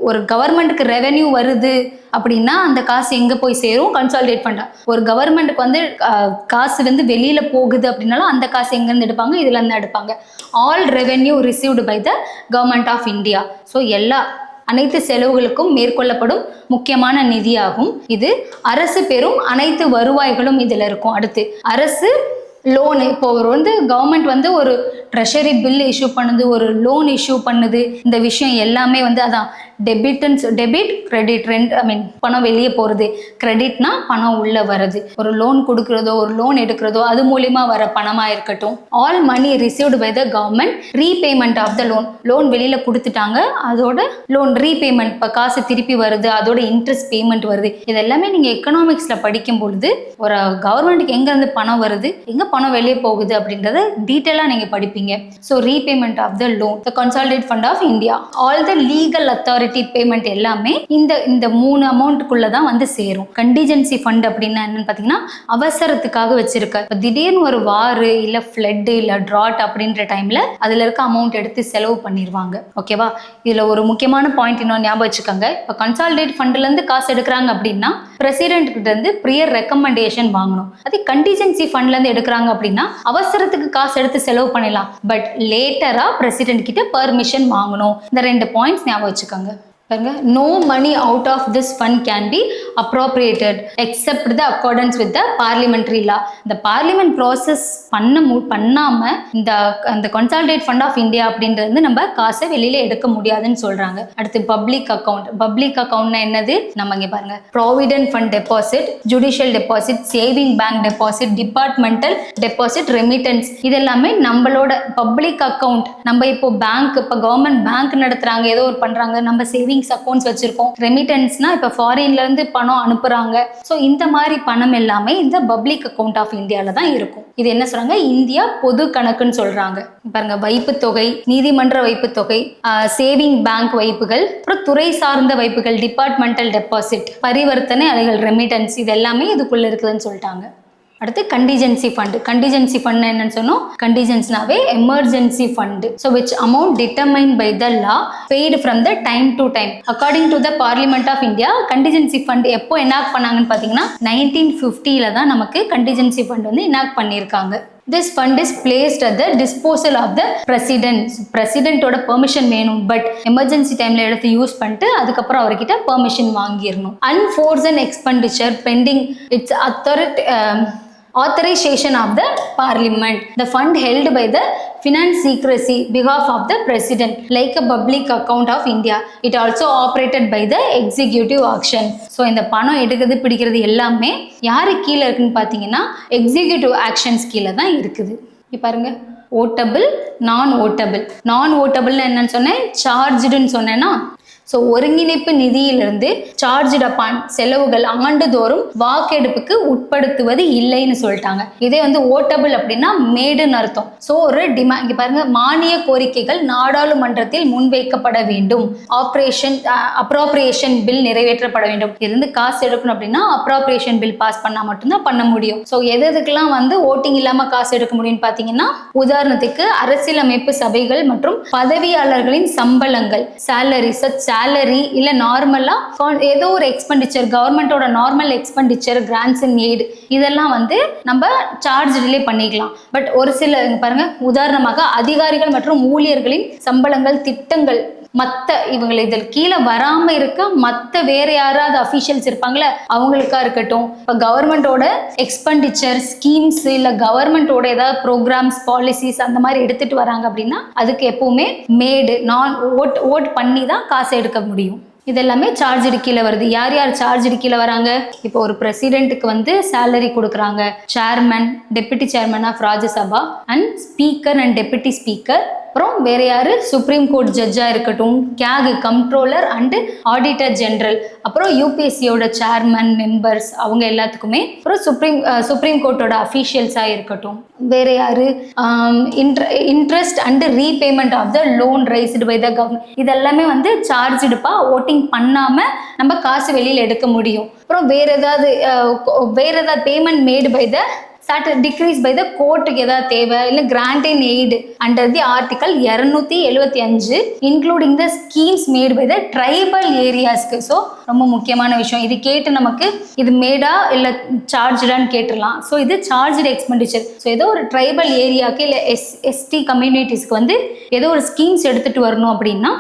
ஒரு கவர்மெண்ட்டுக்கு ரெவென்யூ வருது அப்படின்னா அந்த காசு எங்கே போய் சேரும்? கன்சாலிடேட் ஃபண்டா. ஒரு கவர்மெண்ட்டுக்கு வந்து காசு வந்து வெளியில் போகுது அப்படின்னாலும் அந்த காசு எங்கேருந்து எடுப்பாங்க? இதில் இருந்து எடுப்பாங்க. All revenue received by the government of India. So அனைத்து செலவுகளுக்கும் மேற்கொள்ளப்படும் முக்கியமான நிதியாகும். இது அரசு பெறும் அனைத்து வருவாய்களும் இதில் இருக்கும். அடுத்து அரசு லோனு, இப்போ வந்து கவர்மெண்ட் வந்து ஒரு ட்ரெஷரி பில் இஷ்யூ பண்ணுது, ஒரு லோன் இஷ்யூ பண்ணுது, இந்த விஷயம் எல்லாமே வந்து அதான் டெபிட் கிரெடிட் பணம் வெளியே போகிறது, கிரெடிட்னா பணம் உள்ளே வருது, ஒரு லோன் கொடுக்குறதோ ஒரு லோன் எடுக்கிறதோ அது மூலிமா வர பணமாக இருக்கட்டும். All money received by the government repayment of the loan வெளியில் கொடுத்துட்டாங்க, அதோட லோன் ரீபேமெண்ட், இப்போ காசு திருப்பி வருது, அதோட இன்ட்ரெஸ்ட் பேமெண்ட் வருது. இது எல்லாமே நீங்கள் எக்கனாமிக்ஸில் படிக்கும் பொழுது ஒரு கவர்மெண்ட்டுக்கு எங்கேருந்து பணம் வருது, எங்கே பணம் வெளியே போகுது அப்படின்றத டீட்டெயிலாக நீங்கள் படிப்பீங்க. So repayment of the loan, the consolidate fund of India, all the legal authority payment எல்லாமே இந்த 3 அமௌண்ட்டுக்குள்ள தான் வந்து சேரும். கண்டிஜென்சி ஃபண்ட் அப்படின்னா என்னன்னு பார்த்தீங்கன்னா அவசரத்துக்காக வச்சிருக்க, இப்போ திடீர்னு ஒரு வார் இல்லை ஃப்ளட் இல்லை ட்ராட் அப்படின்ற டைம்ல அதில் இருக்க அமௌண்ட் எடுத்து செலவு பண்ணிடுவாங்க. ஓகேவா? இதில் ஒரு முக்கியமான பாயிண்ட் இன்னும் ஞாபகம் வச்சுக்கோங்க. இப்போ கன்சாலிடேட் ஃபண்ட்லேருந்து காசு எடுக்கிறாங்க அப்படின்னா பிரசிடென்ட் கிட்ட இருந்து ப்ரியர் ரெக்கமெண்டேஷன் வாங்கணும். அதே கண்டிஜென்சி ஃபண்ட்லேருந்து எடுக்கிறாங்க அப்படின்னா அவசரத்துக்கு காசு எடுத்து செலவு பண்ணிடலாம், பட் லேட்டரா பிரசிடென்ட் கிட்ட பர்மிஷன் வாங்கணும். இந்த 2 பாயிண்ட்ஸ் ஞாபகம் வச்சுக்கோங்க. No money out of this fund can be appropriated except the accordance with the parliamentary law. இந்த பார்லிமெண்ட் ப்ராசஸ் பண்ணாம இந்த கன்சாலிடேட் ஃபண்ட் ஆஃப் இந்தியா அப்படின்றது நம்ம காசை வெளியில எடுக்க முடியாதுன்னு சொல்றாங்க. அடுத்து பப்ளிக் அக்கௌண்ட்னா என்னது? நம்ம இங்க பாருங்க, provident fund deposit, judicial deposit, saving bank deposit, departmental deposit, remittance, இதெல்லாமே நம்மளோட பப்ளிக் அக்கௌண்ட். நம்ம இப்போ கவர்மெண்ட் பேங்க் நடத்துறாங்க, ஏதோ ஒரு பண்றாங்க, நம்ம சேவிங் அக்கவுண்ட்ஸ் வச்சிருக்கோம். ரெமிட்டன்ஸ்னா இப்ப ஃபாரின்ல இருந்து பணம் அனுப்புறாங்க. ஸோ இந்த மாதிரி பணம் எல்லாமே இந்த பப்ளிக் அக்கவுண்ட் ஆஃப் இந்தியால தான் இருக்கும். இது என்ன சொல்றாங்க? இந்தியா பொது கணக்குன்னு சொல்றாங்க. பாருங்க, வைப்பு தொகை, நீதிமன்ற வைப்பு தொகை, சேவிங் பேங்க் வைப்புகள், அப்புறம் துறை சார்ந்த வைப்புகள், டிபார்ட்மெண்டல் டெபாசிட், பரிவர்த்தனை அலைகள், ரெமிட்டன்ஸ், இது எல்லாமே இதுக்குள்ள இருக்குதுன்னு சொல்லிட்டாங்க. அடுத்து கண்டிஜென்சி ஃபண்ட் என்னன்னு சொன்னோம்? கண்டிஜென்சினாவே emergency fund. So which amount determine by the law paid from the time to time according to the parliament of India. Contingency fund எப்போ எனாக்ட் பண்ணாங்கன்னு பார்த்தீங்கன்னா 1950 தான் நமக்கு கண்டிஜென்சி ஃபண்ட் வந்து எனாக்ட் பண்ணியிருக்காங்க. This fund is placed at the disposal of the president. பிரசிடென்ட்டோட permission வேணும், but emergency டைம்ல எடுத்து யூஸ் பண்ணிட்டு அதுக்கப்புறம் அவர்கிட்ட பெர்மிஷன் வாங்கிடணும். Unforeseen expenditure pending its authorization of the parliament. The fund held by the finance secrecy behalf of the president like a public account of India. It also operated by the executive action. So இந்த பணம் எடுக்கிறது பிடிக்கிறது எல்லாமே யாரு கீழே இருக்குன்னு பார்த்தீங்கன்னா executive actions கீழே தான் இருக்குது. இப்போ பாருங்க, ஓட்டபிள், நான் ஓட்டபிள்னு என்னன்னு சொன்னேன்? சார்ஜ்டுன்னு சொன்னேன்னா, ஸோ ஒருங்கிணைப்பு நிதியிலிருந்து சார்ஜ்ட் அப்பான் செலவுகள் ஆண்டுதோறும் வாக்கெடுப்புக்கு உட்படுத்துவது இல்லைன்னு சொல்லிட்டாங்க. இதே வந்து ஓட்டபிள் அப்படின்னா மேடுன்னு அர்த்தம். ஸோ ஒரு இங்க பாருங்க, மானிய கோரிக்கைகள் நாடாளுமன்றத்தில் முன்வைக்கப்பட வேண்டும், அப்ராப்ரியேஷன் பில் நிறைவேற்றப்பட வேண்டும். இதுலேருந்து காசு எடுக்கணும் அப்படின்னா அப்ராப்ரியேஷன் பில் பாஸ் பண்ணா மட்டும்தான் பண்ண முடியும். ஸோ எதுக்கெல்லாம் வந்து ஓட்டிங் இல்லாம காசு எடுக்க முடியும்னு பார்த்தீங்கன்னா, உதாரணத்துக்கு அரசியலமைப்பு சபைகள் மற்றும் பதவியாளர்களின் சம்பளங்கள், சேலரி இல்ல நார்மலா ஏதோ ஒரு எக்ஸ்பெண்டிச்சர், கவர்மெண்டோட normal expenditure, grants and aid, இதெல்லாம் வந்து நம்ம சார்ஜ் டிலே பண்ணிக்கலாம். பட் ஒரு சில பாருங்க, உதாரணமாக அதிகாரிகள் மற்றும் ஊழியர்களின் சம்பளங்கள், திட்டங்கள், இவங்களை இதில் கீழே வராம இருக்க மற்ற வேற யாராவது அஃபீஷியல்ஸ் இருப்பாங்களே அவங்களுக்கா இருக்கட்டும், இப்போ கவர்மெண்டோட எக்ஸ்பெண்டிச்சர் ஸ்கீம்ஸ் இல்ல கவர்மெண்டோட ஏதாவது ப்ரோக்ராம்ஸ், பாலிசிஸ் அந்த மாதிரி எடுத்துட்டு வராங்க அப்படின்னா அதுக்கு எப்பவுமே மேடு ஓட் பண்ணி தான் காசு எடுக்க முடியும். இதெல்லாமே சார்ஜ்டு கீழே வருது. யார் சார்ஜ்டு கீழே வராங்க? இப்போ ஒரு பிரசிடென்ட்டுக்கு வந்து சேலரி கொடுக்குறாங்க, chairman, deputy chairman of Rajya Sabha and speaker and deputy speaker, அப்புறம் வேற யாரு? சுப்ரீம் கோர்ட் ஜட்ஜா இருக்கட்டும், CAG comptroller and auditor general, அப்புறம் யூபிஎஸ்சியோட சேர்மன், மெம்பர்ஸ், அவங்க எல்லாத்துக்குமே, அப்புறம் சுப்ரீம் கோர்ட்டோட அஃபீஷியல்ஸா இருக்கட்டும், வேற யாரு? Interest and repayment of the loan raised by the government, இதெல்லாமே வந்து சார்ஜ்டுப்பா, ஓட்டிங் பண்ணாம நம்ம காசு வெளியில எடுக்க முடியும். அப்புறம் வேற ஏதாவது payment made by the decrees by the கோர்ட்டுக்கு ஏதாவது தேவை இல்லை grant in aid under the article 275 including the schemes made by the tribal ஏரியாஸ்க்கு. ஸோ ரொம்ப முக்கியமான விஷயம். இது கேட்டு நமக்கு இது மேடா இல்லை சார்ஜான்னு கேட்டுடலாம். ஸோ இது சார்ஜ்டு எக்ஸ்பெண்டிச்சர். ஸோ ஏதோ ஒரு ட்ரைபல் ஏரியாவுக்கு இல்லை எஸ்டி கம்யூனிட்டிஸ்க்கு வந்து ஏதோ ஒரு ஸ்கீம்ஸ் எடுத்துகிட்டு வரணும் அப்படின்னா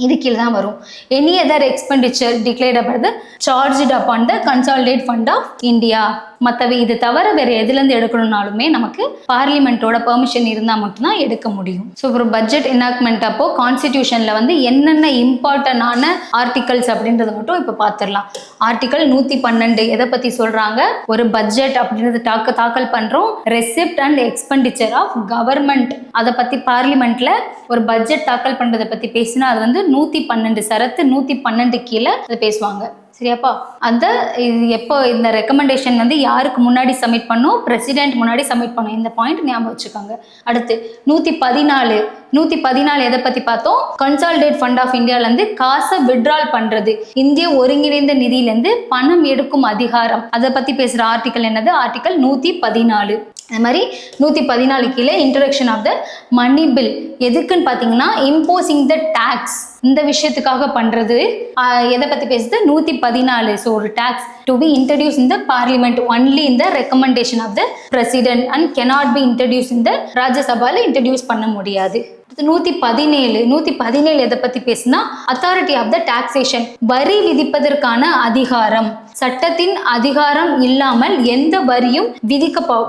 இது கீழே தான் வரும். Any other expenditure declared about the charged upon the consolidate fund of India. மற்றவை இது தவிர வேற எதுலேருந்து எடுக்கணும்னாலுமே நமக்கு பார்லிமெண்ட்டோட பெர்மிஷன் இருந்தால் மட்டும்தான் எடுக்க முடியும். ஸோ ஒரு பட்ஜெட் எனாக்ட்மெண்ட் அப்போ கான்ஸ்டிடியூஷனில் வந்து என்னென்ன இம்பார்ட்டன்டான ஆர்டிகல்ஸ் அப்படின்றத மட்டும் இப்போ பார்த்துடலாம். ஆர்டிகல் 112 எதை பற்றி சொல்கிறாங்க? ஒரு பட்ஜெட் அப்படின்றது தாக்கல் பண்ணுறோம். Receipt and expenditure of government அதை பற்றி பார்லிமெண்ட்டில் ஒரு பட்ஜெட் தாக்கல் பண்ணுறதை பற்றி பேசினா அது வந்து 112 சரத்து 112 கீழே அதை பேசுவாங்க. சரியாப்பா? அந்த இது எப்போ இந்த ரெக்கமெண்டேஷன் வந்து யாருக்கு முன்னாடி சப்மிட் பண்ணும்? பிரசிடென்ட் முன்னாடி சப்மிட் பண்ணும். இந்த பாயிண்ட் ஞாபகம் வச்சுக்கோங்க. அடுத்து 114 எதை பற்றி பார்த்தோம்? கன்சாலிடேட் ஃபண்ட் ஆஃப் இந்தியாவிலேருந்து காசை விட்ரால் பண்ணுறது, இந்திய ஒருங்கிணைந்த நிதியிலேருந்து பணம் எடுக்கும் அதிகாரம், அதை பற்றி பேசுகிற ஆர்டிக்கல் என்னது? ஆர்டிக்கல் 114. அது மாதிரி 114 கீழே introduction of the money bill எதுக்குன்னு பார்த்தீங்கன்னா இம்போசிங் த டேக்ஸ், இந்த விஷயத்துக்காக பண்ணுறது. எதை பற்றி பேசுது? 114. ஸோ ஒரு tax to be introduce in the parliament only in the recommendation of the president and cannot be introduce in the ராஜ்யசபாவில் இன்ட்ரடியூஸ் பண்ண முடியாது. 117 எதை பற்றி பேசுனா அத்தாரிட்டி ஆஃப் த டாக்ஸேஷன், வரி விதிப்பதற்கான அதிகாரம். சட்டத்தின் அதிகாரம் இல்லாமல் எந்த வரியும்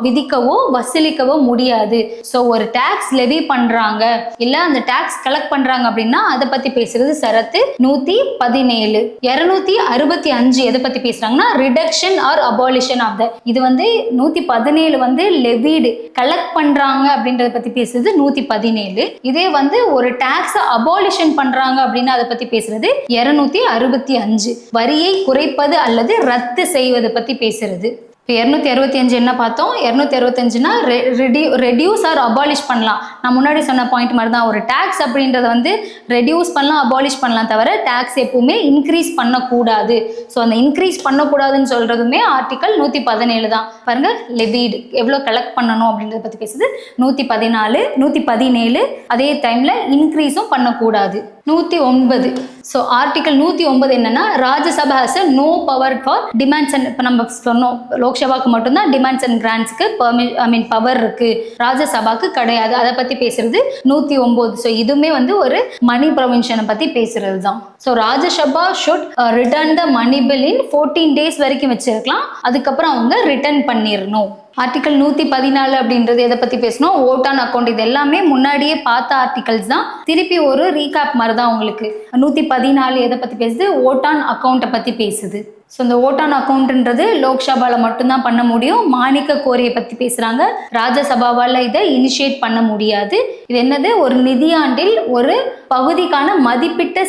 விதிக்கவோ வசூலிக்கவோ முடியாது. ஸோ ஒரு டாக்ஸ் லெவி பண்றாங்க இல்ல அந்த டாக்ஸ் கலெக்ட் பண்றாங்க அப்படின்னா அதை பத்தி பேசுறது சரத்து 117. 265 எதை பத்தி பேசுறாங்கன்னா reduction or abolition of the, இது வந்து 117 வந்து லெவிடு கலெக்ட் பண்றாங்க அப்படின்றத பத்தி பேசுறது 117. இதே வந்து ஒரு டாக்ஸ் அபாலிஷன் பண்றாங்க அப்படின்னா அதை பத்தி பேசுறது 265, வரியை குறைப்பது அல்லது ரத்து செய்வதை பத்தி பேசுறது. இப்போ 265 என்ன பார்த்தோம்? 265னா ரெடியூஸ் ஆர் அபாலிஷ் பண்ணலாம். நான் முன்னாடி சொன்ன பாயிண்ட் மாதிரி தான். ஒரு டேக்ஸ் அப்படின்றத வந்து ரெடியூஸ் பண்ணலாம், அபாலிஷ் பண்ணலாம், தவிர டேக்ஸ் எப்பவுமே இன்க்ரீஸ் பண்ணக்கூடாது. ஸோ அந்த இன்க்ரீஸ் பண்ணக்கூடாதுன்னு சொல்றதுமே ஆர்டிக்கல் 117 தான். பாருங்க, லெவிடு எவ்வளோ கலெக்ட் பண்ணணும் அப்படின்றத பற்றி பேசுது 117. அதே டைம்ல இன்க்ரீஸும் பண்ணக்கூடாது 109. ஸோ ஆர்டிகல் 109 என்னன்னா Rajya Sabha has no power for demands and, இப்போ நம்ம சொன்னோம் லோக்சபாக்கு மட்டும்தான் டிமாண்ட்ஸ் அண்ட் கிராண்ட்ஸ்க்கு பவர் இருக்கு, ராஜ்யசபாக்கு கிடையாது. அதை பத்தி பேசுறது 109. ஸோ இதுவுமே வந்து ஒரு மணி ப்ரொவின்ஷனை பத்தி பேசுறது தான். So Rajya Sabha should return the money bill in 14 days வரைக்கும் வச்சிருக்கலாம், அதுக்கப்புறம் அவங்க ரிட்டர்ன் பண்ணிடணும். ஆர்டிகல் 114 அப்படின்றது எதை பற்றி பேசணும்? Vote on account. இது எல்லாமே முன்னாடியே பார்த்த ஆர்டிகல்ஸ் தான், திருப்பி ஒரு ரீகேப் மாதிரி தான் உங்களுக்கு. 114 எதை பற்றி பேசுது? ஓட் ஆன் அக்கௌண்ட்டை பற்றி பேசுது. ஸோ இந்த ஓட் ஆன் அக்கௌண்ட்ன்றது லோக்சபாவில் மட்டும்தான் பண்ண முடியும். மானிக்க கோரியை பற்றி பேசுகிறாங்க, ராஜ்யசபாவால் இதை இனிஷியேட் பண்ண முடியாது. இது என்னது? ஒரு நிதியாண்டில் ஒரு பகுதிக்கான மதிப்பிட்ட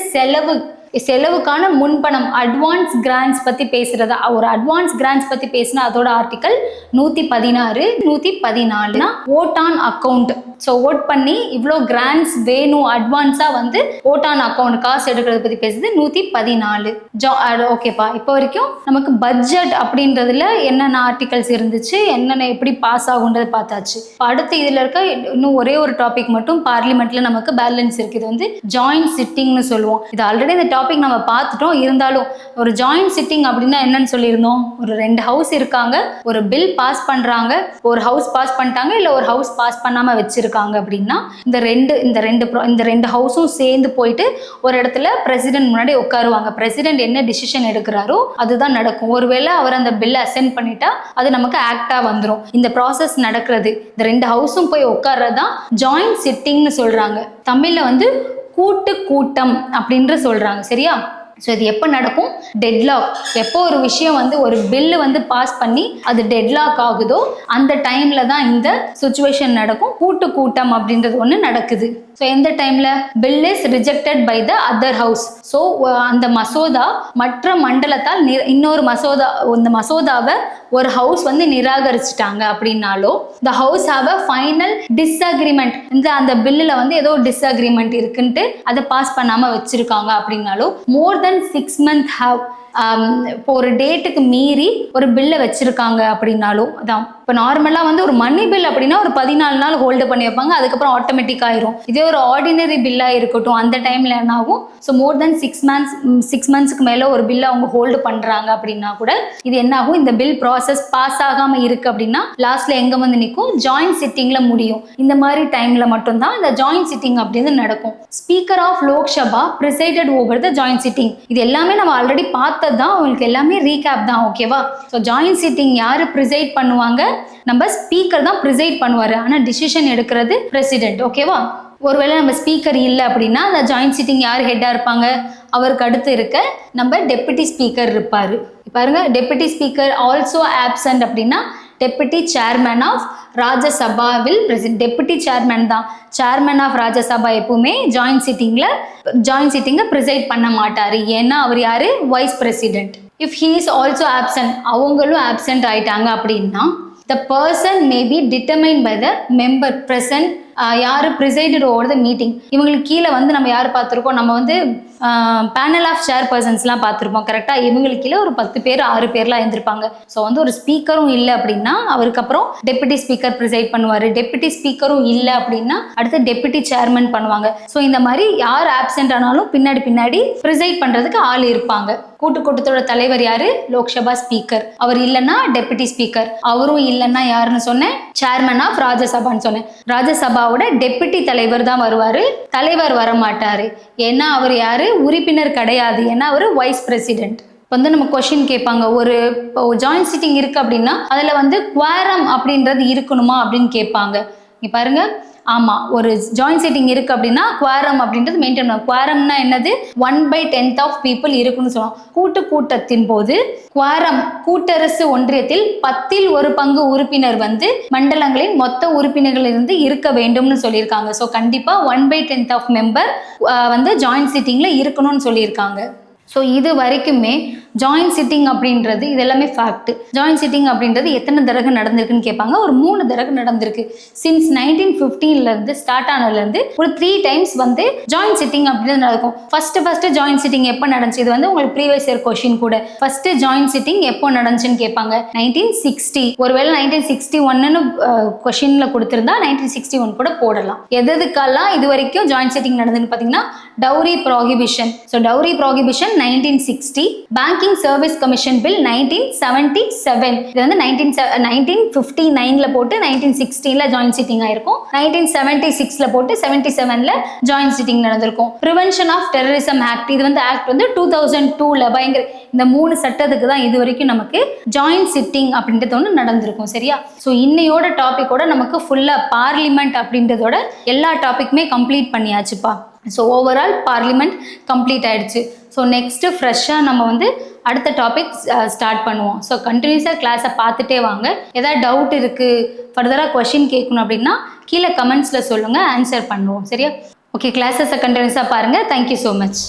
செலவுக்கான முன்பணம் அட்வான்ஸ் கிராண்ட்ஸ் பற்றி பேசுறதா. ஒரு அட்வான்ஸ் கிராண்ட்ஸ் பற்றி பேசினா அதோட article 116. 114 vote on account. So vote பண்ணி இவ்வளோ கிராண்ட்ஸ் வேணும் அட்வான்ஸாக வந்து ஓட் ஆன் அக்கௌண்ட் காசு எடுக்கிறத பற்றி பேசுது 114. ஓகேப்பா, இப்போ வரைக்கும் நமக்கு பட்ஜெட் அப்படின்றதுல என்னென்ன ஆர்டிகல்ஸ் இருந்துச்சு, என்னென்ன எப்படி பாஸ் ஆகுன்றது பார்த்தாச்சு. அடுத்து இதில் இருக்க இன்னும் ஒரே ஒரு டாபிக் மட்டும் பார்லிமெண்ட்ல நமக்கு பேலன்ஸ் இருக்குது. இது வந்து ஜாயிண்ட் சிட்டிங்னு சொல்லுவோம். இது ஆல்ரெடி இந்த டாபிக் நம்ம பார்த்துட்டோம். இருந்தாலும் ஒரு ஜாயிண்ட் சிட்டிங் அப்படின்னா என்னன்னு சொல்லியிருந்தோம்? ஒரு 2 ஹவுஸ் இருக்காங்க, ஒரு பில் பாஸ் பண்றாங்க, ஒரு ஹவுஸ் பாஸ் பண்ணிட்டாங்க இல்ல ஒரு ஹவுஸ் பாஸ் பண்ணாம வச்சிருக்காங்க அப்படின்னா இந்த ரெண்டு ஹவுஸும் சேர்ந்து போயிட்டு ஒரு இடத்துல பிரசிடென்ட் முன்னாடி உட்காருவாங்க. பிரசிடென்ட் என்ன டிசிஷன் எடுக்கிறாரோ அதுதான் நடக்கும். ஒருவேளை அவர் அந்த பில்லை அசென்ட் பண்ணிட்டா அது நமக்கு ஆக்டா வந்துடும். இந்த ப்ராசஸ் நடக்கிறது, இந்த 2 ஹவுஸும் போய் உட்கார்றதுதான் ஜாயிண்ட் சிட்டிங்னு சொல்றாங்க. தமிழ்ல வந்து கூட்டு கூட்டம் அப்படின்ற சொல்றாங்க. சரியா? ஸோ இது எப்போ நடக்கும்? டெட்லாக். எப்போ ஒரு விஷயம் வந்து ஒரு பில்லு வந்து பாஸ் பண்ணி அது டெட்லாக் ஆகுதோ அந்த டைம்ல தான் இந்த சுச்சுவேஷன் நடக்கும். கூட்டு கூட்டம் அப்படின்றது ஒன்று நடக்குது. ஸோ எந்த டைம்ல? Bill is rejected by the other house. So அந்த மசோதா மற்ற மண்டலத்தால் இன்னொரு இந்த மசோதாவை ஒரு ஹவுஸ் வந்து நிராகரிச்சிட்டாங்க அப்படின்னாலோ, the house have a final disagreement, அந்த பில்லில் வந்து ஏதோ டிஸ்அக்ரிமெண்ட் இருக்குன்ட்டு அதை பாஸ் பண்ணாம வச்சிருக்காங்க அப்படின்னாலோ, மோர் தென் 6 months ஹாவ், இப்போ ஒரு டேட்டுக்கு மீறி ஒரு பில்லை வச்சிருக்காங்க அப்படின்னாலும் அதான். இப்போ நார்மலாக வந்து ஒரு மணி பில் அப்படின்னா ஒரு 14 நாள் ஹோல்டு பண்ணி வைப்பாங்க, அதுக்கப்புறம் ஆட்டோமேட்டிக் ஆயிரும். இதே ஒரு ஆர்டினரி பில்லாக இருக்கட்டும், அந்த டைம்ல என்ன ஆகும்? ஸோ மோர் தென் 6 monthsக்கு மேலே ஒரு பில்லை அவங்க ஹோல்டு பண்ணுறாங்க அப்படின்னா கூட இது என்ன ஆகும்? இந்த பில் ப்ராசஸ் பாஸ் ஆகாமல் இருக்கு அப்படின்னா லாஸ்ட்ல எங்கே வந்து நிற்கும்? ஜாயிண்ட் சிட்டிங்ல முடியும். இந்த மாதிரி டைம்ல மட்டும்தான் இந்த ஜாயிண்ட் சிட்டிங் அப்படின்னு நடக்கும். Speaker of Lok Sabha presided over the joint sitting. இது எல்லாமே நம்ம ஆல்ரெடி பார்த்த பார்த்தது தான் உங்களுக்கு எல்லாமே ரீகேப் தான், ஓகேவா? ஸோ ஜாயின்ட் சிட்டிங் யார் ப்ரிசைட் பண்ணுவாங்க? நம்ம ஸ்பீக்கர் தான் ப்ரிசைட் பண்ணுவார், ஆனால் டிசிஷன் எடுக்கிறது பிரசிடென்ட், ஓகேவா? ஒருவேளை நம்ம ஸ்பீக்கர் இல்லை அப்படின்னா அந்த ஜாயின்ட் சிட்டிங் யார் ஹெட்டாக இருப்பாங்க? அவருக்கு அடுத்து இருக்க நம்ம டெப்யூட்டி ஸ்பீக்கர் இருப்பார். பாருங்க, டெப்யூட்டி ஸ்பீக்கர் ஆல்சோ ஆப்சண்ட் அப்படின்னா deputy chairman of Rajya Sabha will president. Deputy chairman தான், சேர்மேன் ஆஃப் ராஜ்யசபா எப்பவுமே ஜாயின்ட் சிட்டிங்கை ப்ரிசைட் பண்ண மாட்டார். ஏன்னா அவர் யார்? Vice president. If he is also absent, அவங்களும் ஆப்சண்ட் ஆயிட்டாங்க அப்படின்னா the person may be determined by the member present. யார் presided over the meeting. இவங்களுக்கு கீழே வந்து நம்ம யார் பார்த்துருக்கோம்? நம்ம வந்து பேனல் ஆஃப் சேர் பர்சன்ஸ்லாம் பார்த்துருப்போம், கரெக்டாக? இவங்களுக்கு கீழே ஒரு 10 பேர் 6 பேர்லாம் இருந்திருப்பாங்க. ஸோ வந்து ஒரு ஸ்பீக்கரும் இல்லை அப்படின்னா அவருக்கு அப்புறம் டெப்யூட்டி ஸ்பீக்கர் ப்ரிசைட் பண்ணுவார். டெப்யூட்டி ஸ்பீக்கரும் இல்லை அப்படின்னா அடுத்து டெப்யூட்டி சேர்மன் பண்ணுவாங்க. ஸோ இந்த மாதிரி யார் ஆப்சென்ட் ஆனாலும் பின்னாடி ப்ரிசைட் பண்ணுறதுக்கு ஆள் இருப்பாங்க. கூட்டத்தோட தலைவர் யாரு? லோக்சபா ஸ்பீக்கர். அவர் இல்லைன்னா டெப்யூட்டி ஸ்பீக்கர். அவரும் இல்லைன்னா யாருன்னு சொன்னேன்? சேர்மன் ஆஃப் ராஜ்யசபான்னு சொன்னேன். ராஜ்யசபாவோட டெப்யூட்டி தலைவர் தான் வருவாரு, தலைவர் வரமாட்டாரு. ஏன்னா அவர் யாரு? உறுப்பினர் கிடையாது, ஏன்னா அவர் வைஸ் பிரசிடென்ட். வந்து நம்ம கொஸ்டின் கேட்பாங்க, ஒரு ஜாயின்ட் சிட்டிங் இருக்கு அப்படின்னா அதுல வந்து குவாரம் அப்படின்றது இருக்கணுமா அப்படின்னு கேட்பாங்க. நீ பாருங்க, ஆமா, ஒரு ஜாயின்ட் சிட்டிங் இருக்கு அப்படின்னா குவாரம் அப்படின்றது மெயின்டைன் பண்ணும். குவாரம்னா என்னது? 1/10 ஆஃப் பீப்புள் இருக்குன்னு சொல்லுவோம். கூட்டத்தின் போது குவாரம், கூட்டரசு ஒன்றியத்தில் 10ல் 1 பங்கு உறுப்பினர் வந்து மண்டலங்களின் மொத்த உறுப்பினர்களிலிருந்து இருக்க வேண்டும்னு சொல்லியிருக்காங்க. ஸோ கண்டிப்பா 1/10 ஆஃப் மெம்பர் வந்து ஜாயின்ட் சிட்டிங்ல இருக்கணும்னு சொல்லியிருக்காங்க. ஸோ இது வரைக்குமே ஜாயின்ட் சிட்டிங் அப்படின்றது இது எல்லாமே ஃபேக்ட். ஜாயின்ட் சிட்டிங் அப்படின்றது எத்தனை தடவை நடந்திருக்குன்னு கேட்பாங்க. ஒரு 3 தடவை நடந்திருக்கு. சின்ஸ் 1915 ஸ்டார்ட் ஆனதுலேருந்து ஒரு 3 டைம்ஸ் வந்து ஜாயின்ட் சிட்டிங் அப்படின்றது நடக்கும். ஃபர்ஸ்ட் ஜாயின்ட் சிட்டிங் எப்போ நடந்துச்சு? இது வந்து உங்களுக்கு ப்ரீவியஸ் இயர் கொஸ்டின் கூட. ஃபர்ஸ்ட் ஜாயின்ட் சிட்டிங் எப்போ நடந்துச்சுன்னு கேட்பாங்க. 1960. ஒருவேளை 1961ன்னு கொஸ்டின்ல கொடுத்திருந்தா 1961 கூட போடலாம். எதுக்கெல்லாம் இது வரைக்கும் ஜாயின்ட் சிட்டிங் நடந்துன்னு பார்த்தீங்கன்னா dowry prohibition. So dowry prohibition 1960. Banking service commission bill 1977. இது வந்து 1959ல போட்டு 1960ல ஜாயின்ட் சிட்டிங் ஆயிருக்கும். 1976ல போட்டு 77ல ஜாயின்ட் சிட்டிங் நடந்திருக்கும். ப்ரிவென்ஷன் ஆஃப் டெரரிசம் ஆக்ட், இது வந்து ஆக்ட் வந்து 2002ல பயங்கர. இந்த 3 சட்டத்துக்கு தான் இது வரைக்கும் நமக்கு ஜாயின்ட் சிட்டிங் அப்படின்றது ஒன்று நடந்திருக்கும். சரியா? ஸோ இன்னையோட டாபிக்கோட நமக்கு ஃபுல்லா பார்லிமெண்ட் அப்படின்றதோட எல்லா டாபிக்குமே கம்ப்ளீட் பண்ணியாச்சுப்பா. ஸோ ஓவரால் பார்லிமெண்ட் கம்ப்ளீட் ஆயிடுச்சு. ஸோ நெக்ஸ்ட்டு ஃப்ரெஷ்ஷாக நம்ம வந்து அடுத்த டாபிக் ஸ்டார்ட் பண்ணுவோம். ஸோ கண்டினியூஸாக கிளாஸை பார்த்துட்டே வாங்க. ஏதாவது டவுட் இருக்குது, ஃபர்தராக கொஷின் கேட்கணும் அப்படின்னா கீழே கமெண்ட்ஸில் சொல்லுங்கள், ஆன்சர் பண்ணுவோம். சரியா? ஓகே, கிளாஸஸை கண்டினியூஸாக பாருங்கள். Thank you so much.